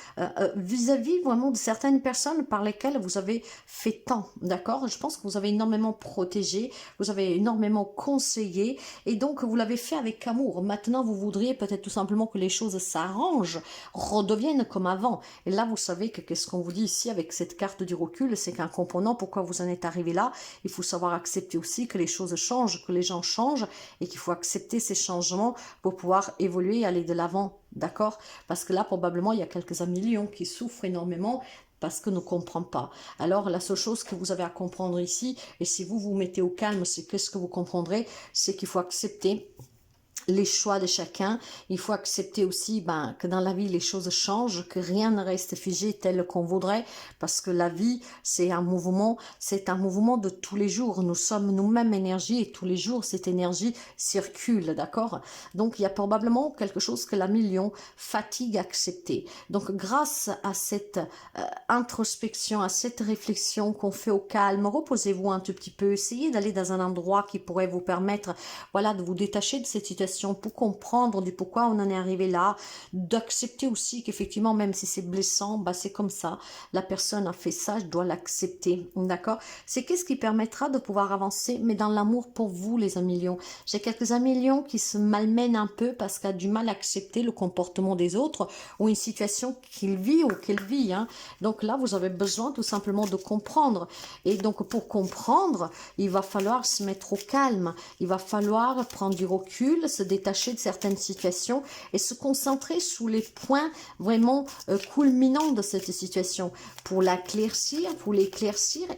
vis-à-vis vraiment de certaines personnes par lesquelles vous avez fait tant, d'accord, je pense que vous avez énormément protégé, vous avez énormément conseillé, et donc vous l'avez fait avec amour. Maintenant, vous voudriez peut-être tout simplement que les choses s'arrangent, redeviennent comme avant, et là, vous savez que qu'est-ce qu'on vous dit ici avec cette carte du recul, c'est qu'un comprenant pourquoi vous en êtes arrivé là, il faut savoir accepter aussi que les choses changent, que les gens changent, et qu'il faut accepter ces changements pour pouvoir évoluer et aller de l'avant, d'accord? Parce que là, probablement, il y a quelques millions qui souffrent énormément parce que ne comprend pas. Alors, la seule chose que vous avez à comprendre ici, et si vous vous mettez au calme, c'est qu'est-ce que vous comprendrez, c'est qu'il faut accepter les choix de chacun. Il faut accepter aussi que dans la vie, les choses changent, que rien ne reste figé tel qu'on voudrait, parce que la vie, c'est un mouvement de tous les jours. Nous sommes nous-mêmes énergie, et tous les jours, cette énergie circule, d'accord? Donc, il y a probablement quelque chose que la million fatigue à accepter. Donc, grâce à cette introspection, à cette réflexion qu'on fait au calme, reposez-vous un tout petit peu, essayez d'aller dans un endroit qui pourrait vous permettre, voilà, de vous détacher de cette situation, pour comprendre du pourquoi on en est arrivé là, d'accepter aussi qu'effectivement, même si c'est blessant, c'est comme ça, la personne a fait ça, je dois l'accepter, d'accord? C'est qu'est-ce qui permettra de pouvoir avancer, mais dans l'amour pour vous, les amis lions. J'ai quelques amis lions qui se malmènent un peu parce qu'il a du mal à accepter le comportement des autres, ou une situation qu'il vit ou qu'elle vit, hein. Donc là, vous avez besoin tout simplement de comprendre, et donc pour comprendre, il va falloir se mettre au calme, il va falloir prendre du recul, se détacher de certaines situations et se concentrer sur les points vraiment culminants de cette situation pour l'éclaircir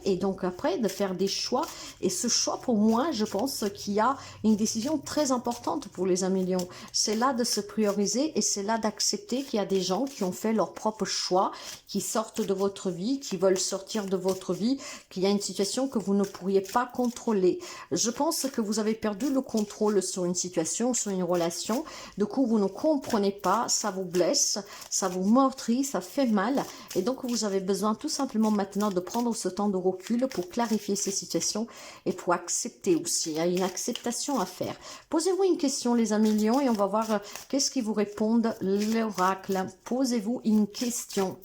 et donc après de faire des choix. Et ce choix, pour moi, je pense qu'il y a une décision très importante pour les amis lions. C'est là de se prioriser et c'est là d'accepter qu'il y a des gens qui ont fait leur propre choix, qui sortent de votre vie, qui veulent sortir de votre vie, qu'il y a une situation que vous ne pourriez pas contrôler. Je pense que vous avez perdu le contrôle sur une situation, sur une relation, du coup vous ne comprenez pas, ça vous blesse, ça vous meurtrit, ça fait mal, et donc vous avez besoin tout simplement maintenant de prendre ce temps de recul pour clarifier ces situations et pour accepter aussi, il y a une acceptation à faire. Posez-vous une question les amis lions et on va voir qu'est-ce qui vous répondent l'oracle. Posez-vous une question.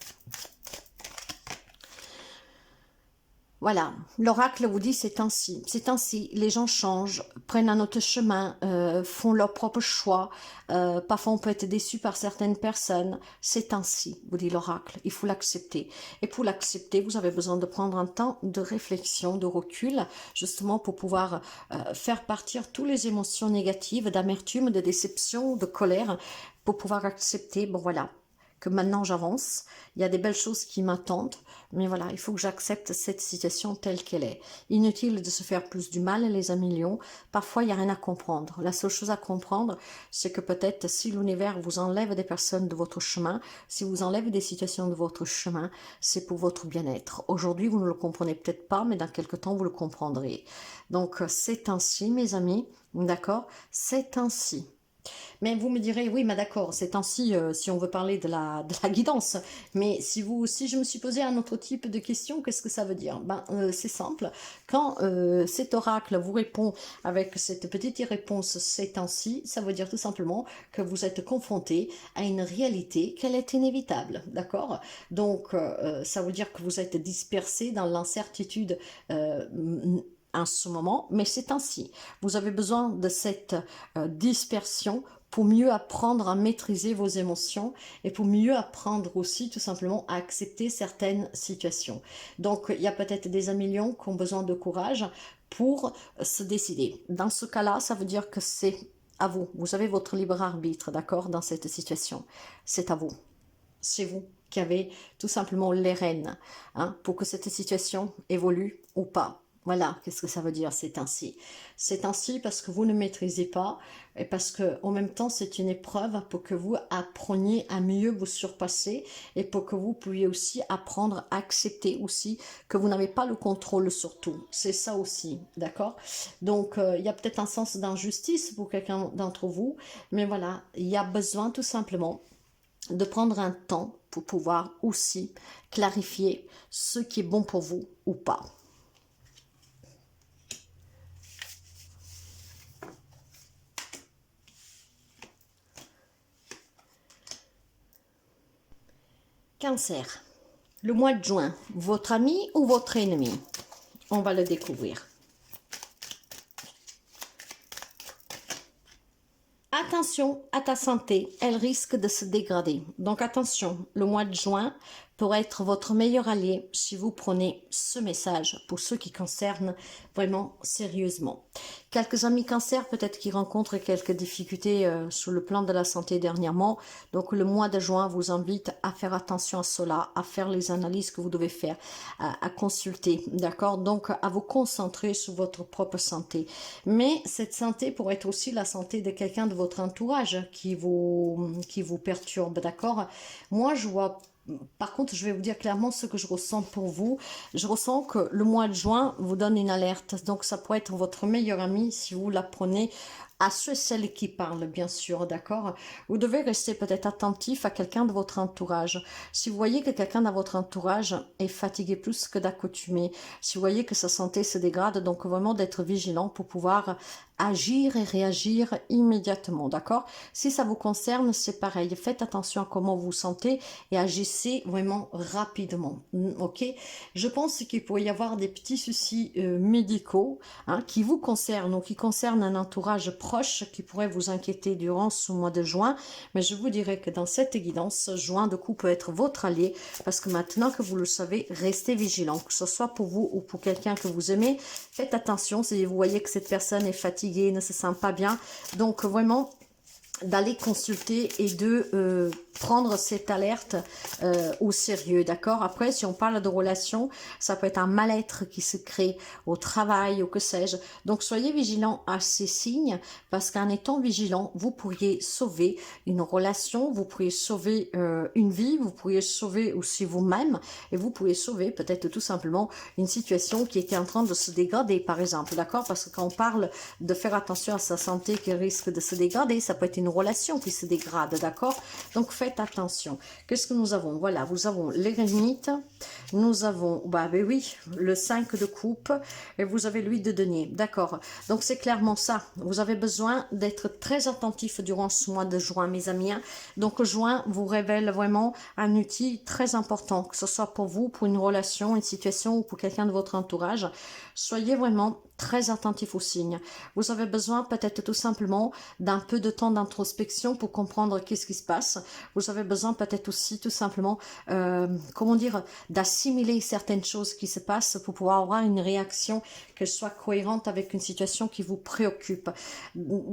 Voilà, l'oracle vous dit c'est ainsi, les gens changent, prennent un autre chemin, font leur propre choix, parfois on peut être déçu par certaines personnes, c'est ainsi, vous dit l'oracle, il faut l'accepter. Et pour l'accepter, vous avez besoin de prendre un temps de réflexion, de recul, justement pour pouvoir faire partir toutes les émotions négatives, d'amertume, de déception, de colère, pour pouvoir accepter, bon voilà, que maintenant j'avance, il y a des belles choses qui m'attendent, mais voilà, il faut que j'accepte cette situation telle qu'elle est. Inutile de se faire plus du mal, les amis lions, parfois il n'y a rien à comprendre. La seule chose à comprendre, c'est que peut-être si l'univers vous enlève des personnes de votre chemin, si vous enlève des situations de votre chemin, c'est pour votre bien-être. Aujourd'hui, vous ne le comprenez peut-être pas, mais dans quelque temps, vous le comprendrez. Donc, c'est ainsi, mes amis, d'accord? C'est ainsi. Mais vous me direz, oui, mais d'accord, c'est ainsi si on veut parler de la guidance. Mais si je me suis posé un autre type de question, qu'est-ce que ça veut dire? C'est simple. Quand cet oracle vous répond avec cette petite réponse, c'est ainsi, ça veut dire tout simplement que vous êtes confronté à une réalité qu'elle est inévitable, d'accord? Donc, ça veut dire que vous êtes dispersé dans l'incertitude en ce moment, mais c'est ainsi. Vous avez besoin de cette dispersion pour mieux apprendre à maîtriser vos émotions et pour mieux apprendre aussi tout simplement à accepter certaines situations. Donc, il y a peut-être des amis lions qui ont besoin de courage pour se décider. Dans ce cas-là, ça veut dire que c'est à vous. Vous avez votre libre arbitre, d'accord, dans cette situation. C'est à vous. C'est vous qui avez tout simplement les rênes pour que cette situation évolue ou pas. Voilà, qu'est-ce que ça veut dire c'est ainsi. C'est ainsi parce que vous ne maîtrisez pas et parce que en même temps c'est une épreuve pour que vous appreniez à mieux vous surpasser et pour que vous puissiez aussi apprendre à accepter aussi que vous n'avez pas le contrôle sur tout. C'est ça aussi, d'accord? Donc il y a peut-être un sens d'injustice pour quelqu'un d'entre vous, mais voilà, il y a besoin tout simplement de prendre un temps pour pouvoir aussi clarifier ce qui est bon pour vous ou pas. Cancer. Le mois de juin, votre ami ou votre ennemi? On va le découvrir. Attention à ta santé, elle risque de se dégrader. Donc attention, le mois de juin pourrait être votre meilleur allié si vous prenez ce message pour ceux qui concernent vraiment sérieusement. Quelques amis cancer peut-être qui rencontrent quelques difficultés sur le plan de la santé dernièrement. Donc le mois de juin vous invite à faire attention à cela, à faire les analyses que vous devez faire, à consulter, d'accord? Donc à vous concentrer sur votre propre santé. Mais cette santé pourrait être aussi la santé de quelqu'un de votre entourage qui vous perturbe, d'accord? Moi je vois. Par contre, je vais vous dire clairement ce que je ressens pour vous. Je ressens que le mois de juin vous donne une alerte. Donc, ça pourrait être votre meilleur ami si vous la prenez à ceux et celles qui parlent, bien sûr, d'accord? Vous devez rester peut-être attentif à quelqu'un de votre entourage. Si vous voyez que quelqu'un de votre entourage est fatigué plus que d'accoutumé, si vous voyez que sa santé se dégrade, donc vraiment d'être vigilant pour pouvoir agir et réagir immédiatement, d'accord? Si ça vous concerne, c'est pareil. Faites attention à comment vous vous sentez et agissez vraiment rapidement, ok? Je pense qu'il pourrait y avoir des petits soucis médicaux qui vous concernent ou qui concernent un entourage proche qui pourrait vous inquiéter durant ce mois de juin, mais je vous dirais que dans cette guidance, juin de coup peut être votre allié parce que maintenant que vous le savez, restez vigilant, que ce soit pour vous ou pour quelqu'un que vous aimez. Faites attention si vous voyez que cette personne est fatiguée, ne se sent pas bien. Donc vraiment d'aller consulter et de prendre cette alerte au sérieux, d'accord? Après, si on parle de relations, ça peut être un mal-être qui se crée au travail ou que sais-je. Donc, soyez vigilants à ces signes parce qu'en étant vigilant, vous pourriez sauver une relation, vous pourriez sauver une vie, vous pourriez sauver aussi vous-même et vous pourriez sauver peut-être tout simplement une situation qui était en train de se dégrader, par exemple, d'accord? Parce que quand on parle de faire attention à sa santé qui risque de se dégrader, ça peut être une relation qui se dégrade, d'accord? Donc faites attention. Qu'est-ce que nous avons? Voilà, nous avons l'éremite, nous avons, ben oui, le 5 de coupe, et vous avez l'huile de denier, d'accord? Donc c'est clairement ça. Vous avez besoin d'être très attentif durant ce mois de juin, mes amis. Donc juin vous révèle vraiment un outil très important, que ce soit pour vous, pour une relation, une situation ou pour quelqu'un de votre entourage. Soyez vraiment très attentif aux signes. Vous avez besoin peut-être tout simplement d'un peu de temps d'introspection pour comprendre qu'est-ce qui se passe. Vous avez besoin peut-être aussi tout simplement, comment dire, d'assimiler certaines choses qui se passent pour pouvoir avoir une réaction qu'elle soit cohérente avec une situation qui vous préoccupe.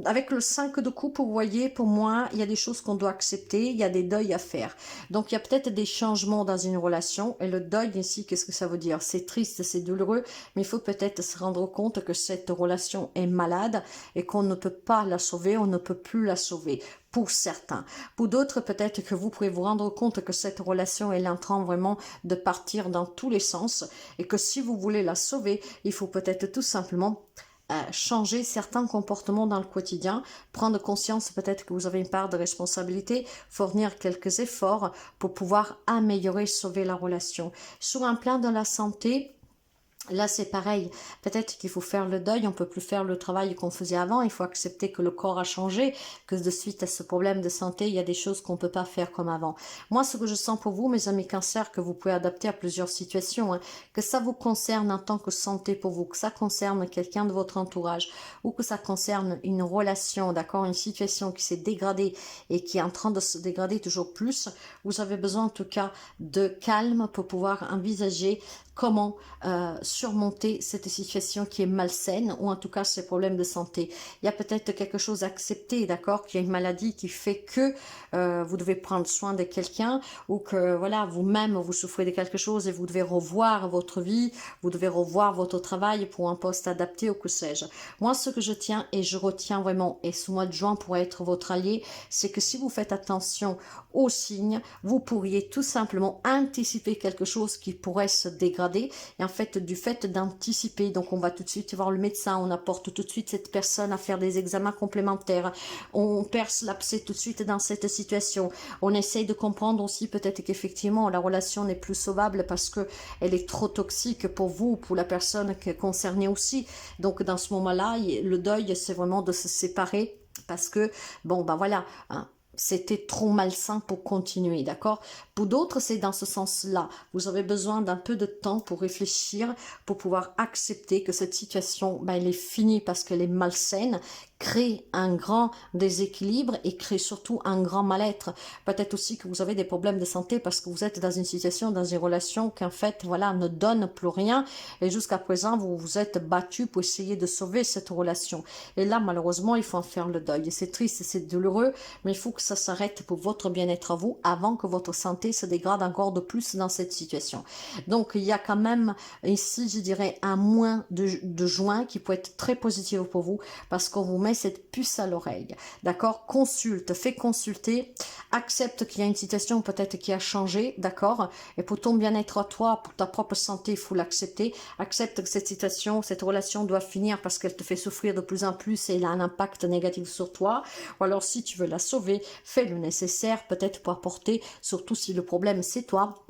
Avec le 5 de coupe, vous voyez, pour moi, il y a des choses qu'on doit accepter, il y a des deuils à faire. Donc, il y a peut-être des changements dans une relation et le deuil ici, qu'est-ce que ça veut dire? C'est triste, c'est douloureux, mais il faut peut-être se rendre compte que cette relation est malade et qu'on ne peut pas la sauver, on ne peut plus la sauver. Pour certains. Pour d'autres, peut-être que vous pouvez vous rendre compte que cette relation est en train vraiment de partir dans tous les sens et que si vous voulez la sauver, il faut peut-être tout simplement changer certains comportements dans le quotidien, prendre conscience peut-être que vous avez une part de responsabilité, fournir quelques efforts pour pouvoir améliorer, sauver la relation. Sur un plan de la santé, là, c'est pareil. Peut-être qu'il faut faire le deuil. On peut plus faire le travail qu'on faisait avant. Il faut accepter que le corps a changé, que de suite à ce problème de santé, il y a des choses qu'on peut pas faire comme avant. Moi, ce que je sens pour vous, mes amis cancer, que vous pouvez adapter à plusieurs situations, que ça vous concerne en tant que santé pour vous, que ça concerne quelqu'un de votre entourage, ou que ça concerne une relation, d'accord, une situation qui s'est dégradée et qui est en train de se dégrader toujours plus. Vous avez besoin en tout cas de calme pour pouvoir envisager comment surmonter cette situation qui est malsaine, ou en tout cas ces problèmes de santé. Il y a peut-être quelque chose à accepter, d'accord, qu'il y a une maladie qui fait que vous devez prendre soin de quelqu'un, ou que voilà, vous-même vous souffrez de quelque chose et vous devez revoir votre vie, vous devez revoir votre travail pour un poste adapté, ou que sais-je. Moi, ce que je tiens et je retiens vraiment, et ce mois de juin pourrait être votre allié, c'est que si vous faites attention aux signes, vous pourriez tout simplement anticiper quelque chose qui pourrait se dégrader. Et en fait, du fait d'anticiper, donc on va tout de suite voir le médecin, on apporte tout de suite cette personne à faire des examens complémentaires, on perce l'abcès tout de suite dans cette situation, on essaye de comprendre aussi peut-être qu'effectivement la relation n'est plus sauvable parce que elle est trop toxique pour vous, pour la personne concernée aussi. Donc dans ce moment-là, le deuil, c'est vraiment de se séparer parce que, bon, ben voilà, hein, c'était trop malsain pour continuer, d'accord? Pour d'autres, c'est dans ce sens-là. Vous avez besoin d'un peu de temps pour réfléchir, pour pouvoir accepter que cette situation, ben, elle est finie parce qu'elle est malsaine, crée un grand déséquilibre et crée surtout un grand mal-être. Peut-être aussi que vous avez des problèmes de santé parce que vous êtes dans une situation, dans une relation qu'en fait, voilà, ne donne plus rien. Et jusqu'à présent, vous vous êtes battu pour essayer de sauver cette relation. Et là, malheureusement, il faut en faire le deuil. Et c'est triste, c'est douloureux, mais il faut que ça s'arrête pour votre bien-être à vous avant que votre santé se dégrade encore de plus dans cette situation. Donc, il y a quand même ici, je dirais, un mois de juin qui peut être très positif pour vous parce qu'on vous met cette puce à l'oreille, d'accord? Consulte, fais consulter, accepte qu'il y a une situation peut-être qui a changé, d'accord? Et pour ton bien-être à toi, pour ta propre santé, il faut l'accepter. Accepte que cette situation, cette relation doit finir parce qu'elle te fait souffrir de plus en plus et elle a un impact négatif sur toi. Ou alors si tu veux la sauver, fais le nécessaire peut-être pour apporter, surtout si le problème c'est toi.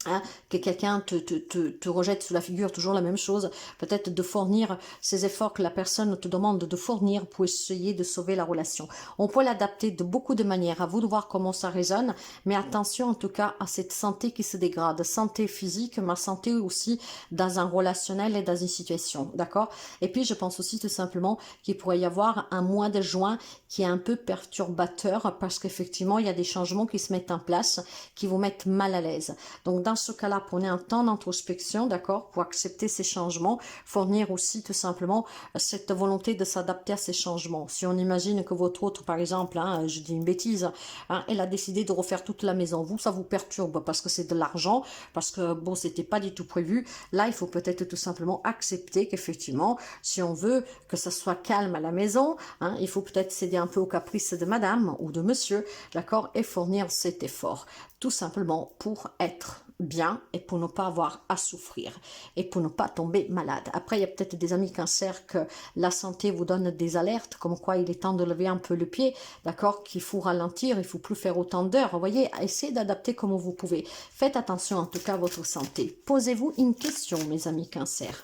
Hein, que quelqu'un te rejette sous la figure, toujours la même chose, peut-être de fournir ces efforts que la personne te demande de fournir pour essayer de sauver la relation. On peut l'adapter de beaucoup de manières, à vous de voir comment ça résonne, mais attention en tout cas à cette santé qui se dégrade, santé physique, ma santé aussi dans un relationnel et dans une situation, d'accord? Et puis je pense aussi tout simplement qu'il pourrait y avoir un mois de juin qui est un peu perturbateur parce qu'effectivement il y a des changements qui se mettent en place, qui vous mettent mal à l'aise. Donc dans ce cas-là, prenez un temps d'introspection, d'accord, pour accepter ces changements, fournir aussi tout simplement cette volonté de s'adapter à ces changements. Si on imagine que votre autre, par exemple, hein, je dis une bêtise, hein, elle a décidé de refaire toute la maison, vous, ça vous perturbe parce que c'est de l'argent, parce que bon, c'était pas du tout prévu. Là, il faut peut-être tout simplement accepter qu'effectivement, si on veut que ça soit calme à la maison, hein, il faut peut-être céder un peu aux caprices de madame ou de monsieur, d'accord, et fournir cet effort, tout simplement pour être bien et pour ne pas avoir à souffrir et pour ne pas tomber malade. Après, il y a peut-être des amis cancer que la santé vous donne des alertes comme quoi il est temps de lever un peu le pied, d'accord, qu'il faut ralentir, il faut plus faire autant d'heures. Vous voyez, essayez d'adapter comme vous pouvez. Faites attention en tout cas à votre santé. Posez-vous une question, mes amis cancer.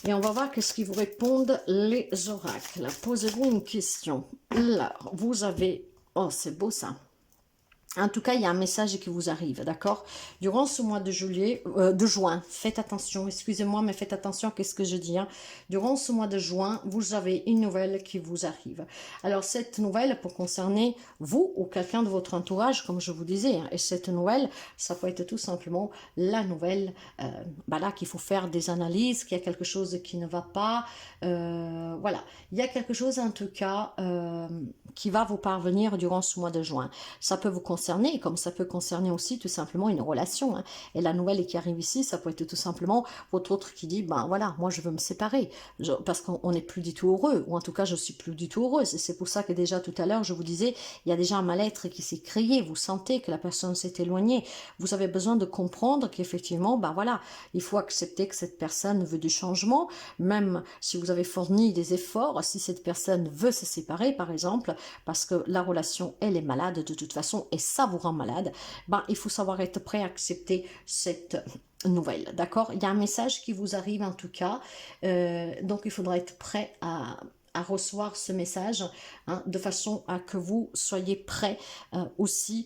Et on va voir qu'est-ce qu'ils vous répondent les oracles. Posez-vous une question. Là, vous avez... Oh, c'est beau ça. En tout cas, il y a un message qui vous arrive, d'accord? Durant ce mois de juin, faites attention, excusez-moi, mais faites attention à ce que je dis. Hein. Durant ce mois de juin, vous avez une nouvelle qui vous arrive. Alors, cette nouvelle peut concerner vous ou quelqu'un de votre entourage, comme je vous disais. Hein. Et cette nouvelle, ça peut être tout simplement la nouvelle, là, qu'il faut faire des analyses, qu'il y a quelque chose qui ne va pas. Voilà, il y a quelque chose en tout cas qui va vous parvenir durant ce mois de juin. Ça peut vous concerner, comme ça peut concerner aussi tout simplement une relation. Hein. Et la nouvelle qui arrive ici, ça peut être tout simplement votre autre qui dit, ben voilà, moi je veux me séparer, parce qu'on n'est plus du tout heureux, ou en tout cas je suis plus du tout heureuse. Et c'est pour ça que déjà tout à l'heure, je vous disais, il y a déjà un mal-être qui s'est créé, vous sentez que la personne s'est éloignée, vous avez besoin de comprendre qu'effectivement, ben voilà, il faut accepter que cette personne veut du changement, même si vous avez fourni des efforts, si cette personne veut se séparer par exemple, parce que la relation, elle est malade de toute façon, et ça vous rend malade, ben, il faut savoir être prêt à accepter cette nouvelle, d'accord? Il y a un message qui vous arrive en tout cas, donc il faudra être prêt à à recevoir ce message, hein, de façon à que vous soyez prêts aussi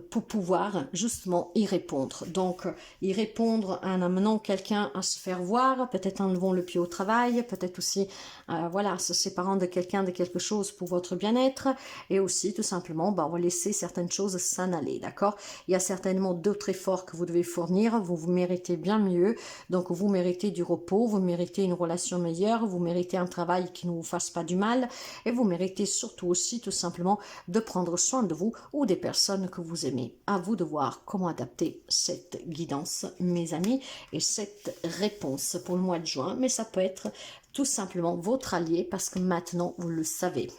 pour pouvoir justement y répondre. Donc, y répondre en amenant quelqu'un à se faire voir, peut-être en levant le pied au travail, peut-être aussi, voilà, se séparant de quelqu'un, de quelque chose pour votre bien-être, et aussi tout simplement, on va laisser certaines choses s'en aller, d'accord? Il y a certainement d'autres efforts que vous devez fournir, vous méritez bien mieux, donc vous méritez du repos, vous méritez une relation meilleure, vous méritez un travail qui ne vous fasse pas du mal, et vous méritez surtout aussi tout simplement de prendre soin de vous ou des personnes que vous aimez. À vous de voir comment adapter cette guidance, mes amis, et cette réponse pour le mois de juin, mais ça peut être tout simplement votre allié parce que maintenant vous le savez.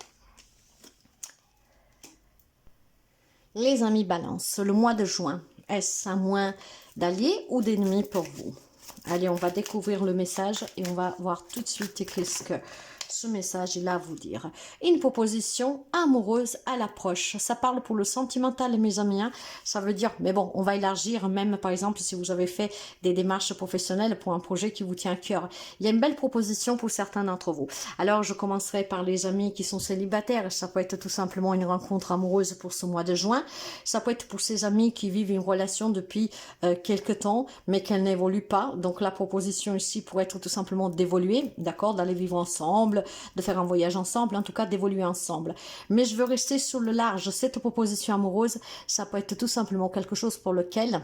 Les amis Balance, le mois de juin, est-ce un mois d'alliés ou d'ennemis pour vous? Allez, on va découvrir le message et on va voir tout de suite qu'est-ce que ce message est là à vous dire. Une proposition amoureuse à l'approche. Ça parle pour le sentimental, mes amis. Hein. Ça veut dire, mais bon, on va élargir même, par exemple, si vous avez fait des démarches professionnelles pour un projet qui vous tient à cœur. Il y a une belle proposition pour certains d'entre vous. Alors, je commencerai par les amis qui sont célibataires. Ça peut être tout simplement une rencontre amoureuse pour ce mois de juin. Ça peut être pour ces amis qui vivent une relation depuis quelque temps, mais qu'elle n'évolue pas. Donc, la proposition ici pourrait être tout simplement d'évoluer, d'accord, d'aller vivre ensemble, de faire un voyage ensemble, en tout cas d'évoluer ensemble. Mais je veux rester sur le large. Cette proposition amoureuse, ça peut être tout simplement quelque chose pour lequel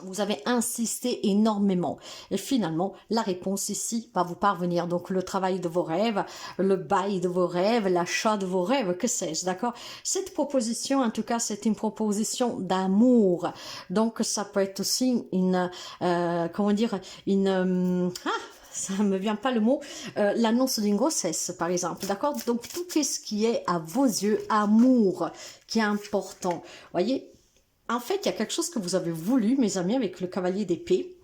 vous avez insisté énormément. Et finalement, la réponse ici va vous parvenir. Donc, le travail de vos rêves, le bail de vos rêves, l'achat de vos rêves, que sais-je, d'accord? Cette proposition, en tout cas, c'est une proposition d'amour. Donc, ça peut être aussi une, comment dire, une... ça me vient pas le mot, l'annonce d'une grossesse, par exemple, d'accord? Donc, tout ce qui est, à vos yeux, amour, qui est important. Voyez, en fait, il y a quelque chose que vous avez voulu, mes amis, avec le cavalier d'épée.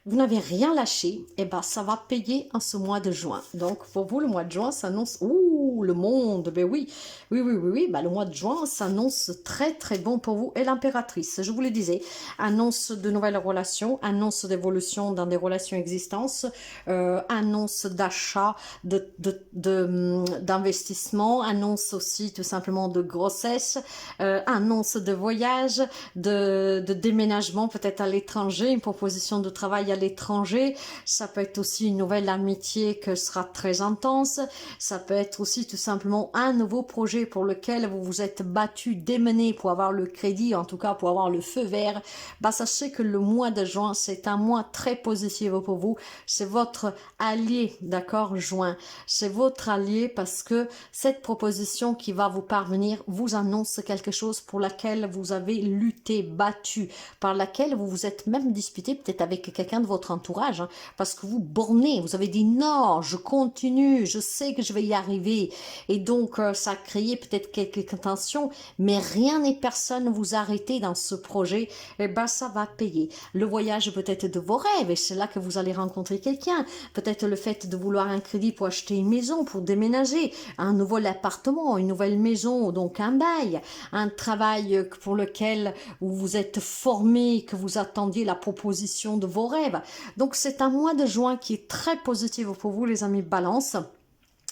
Vous n'avez rien lâché, et ben ça va payer en ce mois de juin. Donc pour vous, le mois de juin s'annonce, ouh, le monde, ben oui, le mois de juin s'annonce très très bon pour vous. Et l'impératrice, je vous le disais, annonce de nouvelles relations, annonce d'évolution dans des relations existantes, annonce d'achat, d'investissement, annonce aussi tout simplement de grossesse, annonce de voyage, de déménagement peut-être à l'étranger, une proposition de travail à l'étranger, ça peut être aussi une nouvelle amitié qui sera très intense, ça peut être aussi tout simplement un nouveau projet pour lequel vous vous êtes battu, démené pour avoir le crédit, en tout cas pour avoir le feu vert. Bah, sachez que le mois de juin, c'est un mois très positif pour vous, c'est votre allié, d'accord, juin, c'est votre allié parce que cette proposition qui va vous parvenir vous annonce quelque chose pour laquelle vous avez lutté, battu, par laquelle vous vous êtes même disputé peut-être avec quelqu'un de votre entourage, hein, parce que vous bornez, vous avez dit non, je continue, je sais que je vais y arriver, et donc ça a créé peut-être quelques tensions, mais rien ni personne vous arrêter dans ce projet, et ben ça va payer. Le voyage peut-être de vos rêves, et c'est là que vous allez rencontrer quelqu'un, peut-être le fait de vouloir un crédit pour acheter une maison, pour déménager, un nouvel appartement, une nouvelle maison, donc un bail, un travail pour lequel vous vous êtes formé, que vous attendiez la proposition de vos rêves. Donc c'est un mois de juin qui est très positif pour vous, les amis Balance.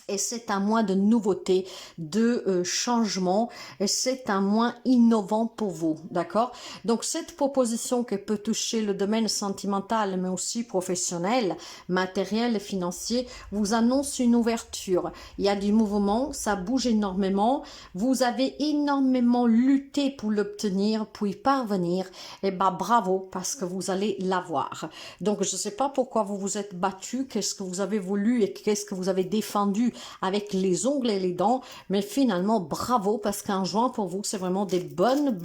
Et c'est un mois de nouveautés, de changement, et c'est un mois innovant pour vous, d'accord? Donc cette proposition qui peut toucher le domaine sentimental, mais aussi professionnel, matériel et financier, vous annonce une ouverture. Il y a du mouvement, ça bouge énormément, vous avez énormément lutté pour l'obtenir, pour y parvenir, et ben bravo, parce que vous allez l'avoir. Donc je ne sais pas pourquoi vous vous êtes battu, qu'est-ce que vous avez voulu et qu'est-ce que vous avez défendu avec les ongles et les dents, mais finalement bravo parce qu'en juin pour vous c'est vraiment des bonnes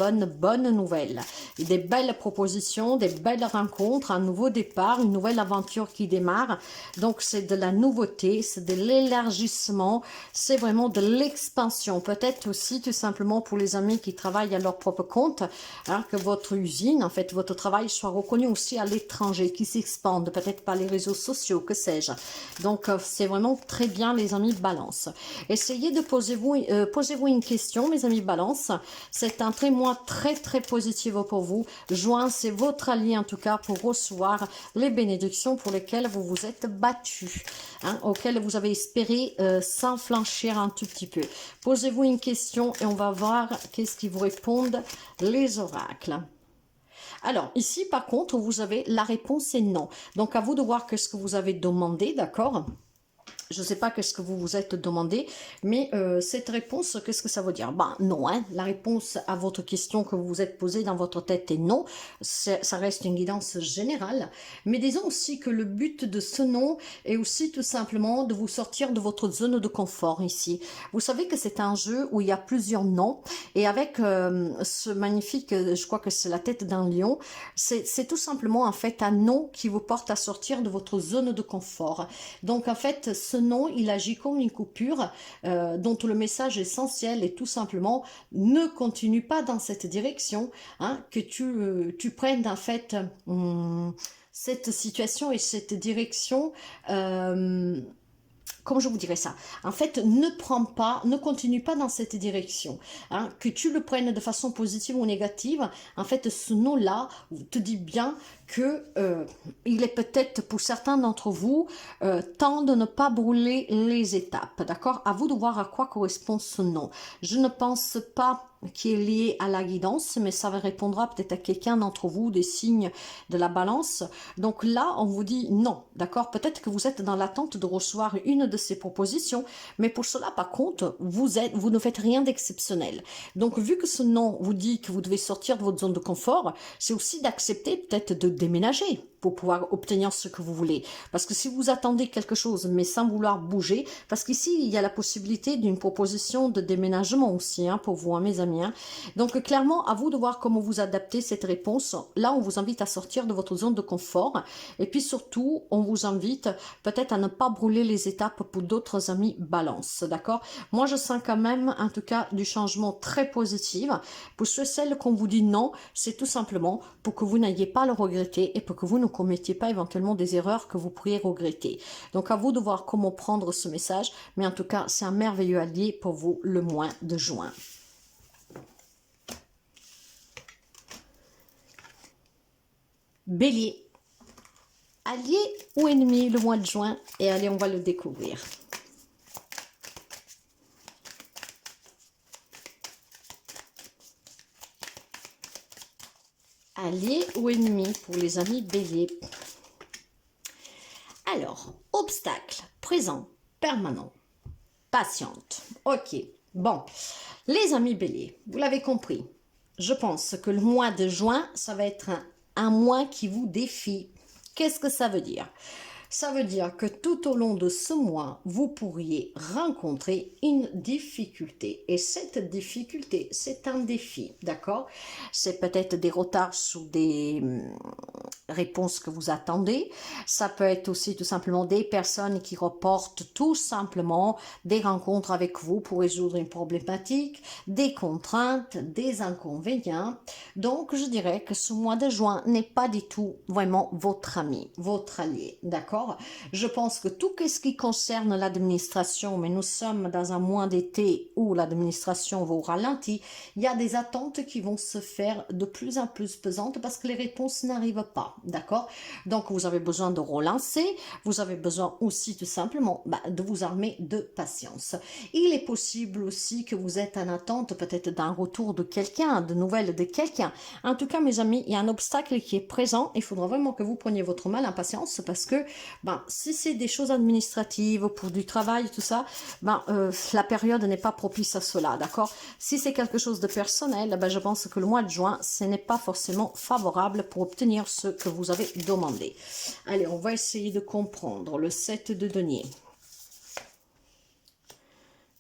nouvelles, des belles propositions, des belles rencontres, un nouveau départ, une nouvelle aventure qui démarre. Donc c'est de la nouveauté, c'est de l'élargissement, c'est vraiment de l'expansion. Peut-être aussi tout simplement pour les amis qui travaillent à leur propre compte, hein, que votre usine, en fait votre travail soit reconnu aussi à l'étranger, qui s'expande, peut-être par les réseaux sociaux, que sais-je. Donc c'est vraiment très bien les amis Balance. Essayez de posez-vous une question, mes amis Balance. C'est un mois très positif pour vous. Juin, c'est votre allié en tout cas pour recevoir les bénédictions pour lesquelles vous vous êtes battus, hein, auxquelles vous avez espéré sans flanchir un tout petit peu. Posez-vous une question et on va voir qu'est-ce qui vous répondent les oracles. Alors, ici, par contre, vous avez la réponse est non. Donc, à vous de voir qu'est-ce que vous avez demandé, d'accord ? Je ne sais pas qu'est-ce que vous vous êtes demandé, mais cette réponse, qu'est-ce que ça veut dire? Ben non, hein. La réponse à votre question que vous vous êtes posée dans votre tête est non. Ça reste une guidance générale. Mais disons aussi que le but de ce non est aussi tout simplement de vous sortir de votre zone de confort ici. Vous savez que c'est un jeu où il y a plusieurs noms. Et avec ce magnifique, je crois que c'est la tête d'un lion, c'est tout simplement en fait un non qui vous porte à sortir de votre zone de confort. Donc en fait, ce non, il agit comme une coupure dont le message essentiel est tout simplement ne continue pas dans cette direction, hein, que tu prennes en fait cette situation et cette direction comment je vous dirais ça? En fait, ne continue pas dans cette direction. Hein, que tu le prennes de façon positive ou négative, en fait, ce nom-là te dit bien que il est peut-être pour certains d'entre vous temps de ne pas brûler les étapes. D'accord? À vous de voir à quoi correspond ce nom. Je ne pense pas qui est lié à la guidance, mais ça répondra peut-être à quelqu'un d'entre vous, des signes de la balance. Donc là, on vous dit non, d'accord? Peut-être que vous êtes dans l'attente de recevoir une de ces propositions, mais pour cela, par contre, vous ne faites rien d'exceptionnel. Donc, vu que ce non vous dit que vous devez sortir de votre zone de confort, c'est aussi d'accepter peut-être de déménager pour pouvoir obtenir ce que vous voulez. Parce que si vous attendez quelque chose, mais sans vouloir bouger, parce qu'ici, il y a la possibilité d'une proposition de déménagement aussi, hein, pour vous, hein, mes amis. Hein. Donc, clairement, à vous de voir comment vous adaptez cette réponse. Là, on vous invite à sortir de votre zone de confort. Et puis, surtout, on vous invite peut-être à ne pas brûler les étapes pour d'autres amis balance, d'accord? Moi, je sens quand même, en tout cas, du changement très positif. Pour celles qu'on vous dit non, c'est tout simplement pour que vous n'ayez pas à le regretter et pour que vous ne commettiez pas éventuellement des erreurs que vous pourriez regretter. Donc, à vous de voir comment prendre ce message, mais en tout cas, c'est un merveilleux allié pour vous le mois de juin. Bélier. Allié ou ennemi le mois de juin? Et allez, on va le découvrir. Allié ou ennemi pour les amis Bélier? Alors, obstacle, présent, permanent, patiente. Ok, bon, les amis Bélier, vous l'avez compris. Je pense que le mois de juin, ça va être un mois qui vous défie. Qu'est-ce que ça veut dire? Ça veut dire que tout au long de ce mois, vous pourriez rencontrer une difficulté. Et cette difficulté, c'est un défi, d'accord? C'est peut-être des retards sur des réponses que vous attendez. Ça peut être aussi tout simplement des personnes qui reportent tout simplement des rencontres avec vous pour résoudre une problématique, des contraintes, des inconvénients. Donc, je dirais que ce mois de juin n'est pas du tout vraiment votre ami, votre allié, d'accord? Je pense que tout ce qui concerne l'administration, mais nous sommes dans un mois d'été où l'administration va au ralenti, il y a des attentes qui vont se faire de plus en plus pesantes parce que les réponses n'arrivent pas, d'accord? Donc, vous avez besoin de relancer, vous avez besoin aussi tout simplement de vous armer de patience. Il est possible aussi que vous êtes en attente peut-être d'un retour de quelqu'un, de nouvelles de quelqu'un. En tout cas, mes amis, il y a un obstacle qui est présent. Il faudra vraiment que vous preniez votre mal en patience parce que si c'est des choses administratives, pour du travail, tout ça, la période n'est pas propice à cela, d'accord? Si c'est quelque chose de personnel, je pense que le mois de juin, ce n'est pas forcément favorable pour obtenir ce que vous avez demandé. Allez, on va essayer de comprendre le 7 de denier.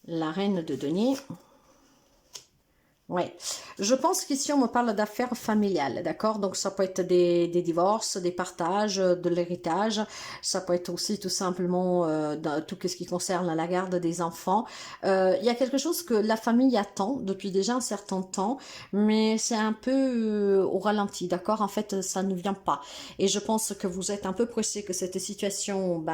La reine de denier. Oui, je pense qu'ici on me parle d'affaires familiales, d'accord? Donc ça peut être des divorces, des partages, de l'héritage, ça peut être aussi tout simplement dans tout ce qui concerne la garde des enfants. Il y a quelque chose que la famille attend depuis déjà un certain temps, mais c'est un peu au ralenti, d'accord? En fait, ça ne vient pas. Et je pense que vous êtes un peu pressé que cette situation,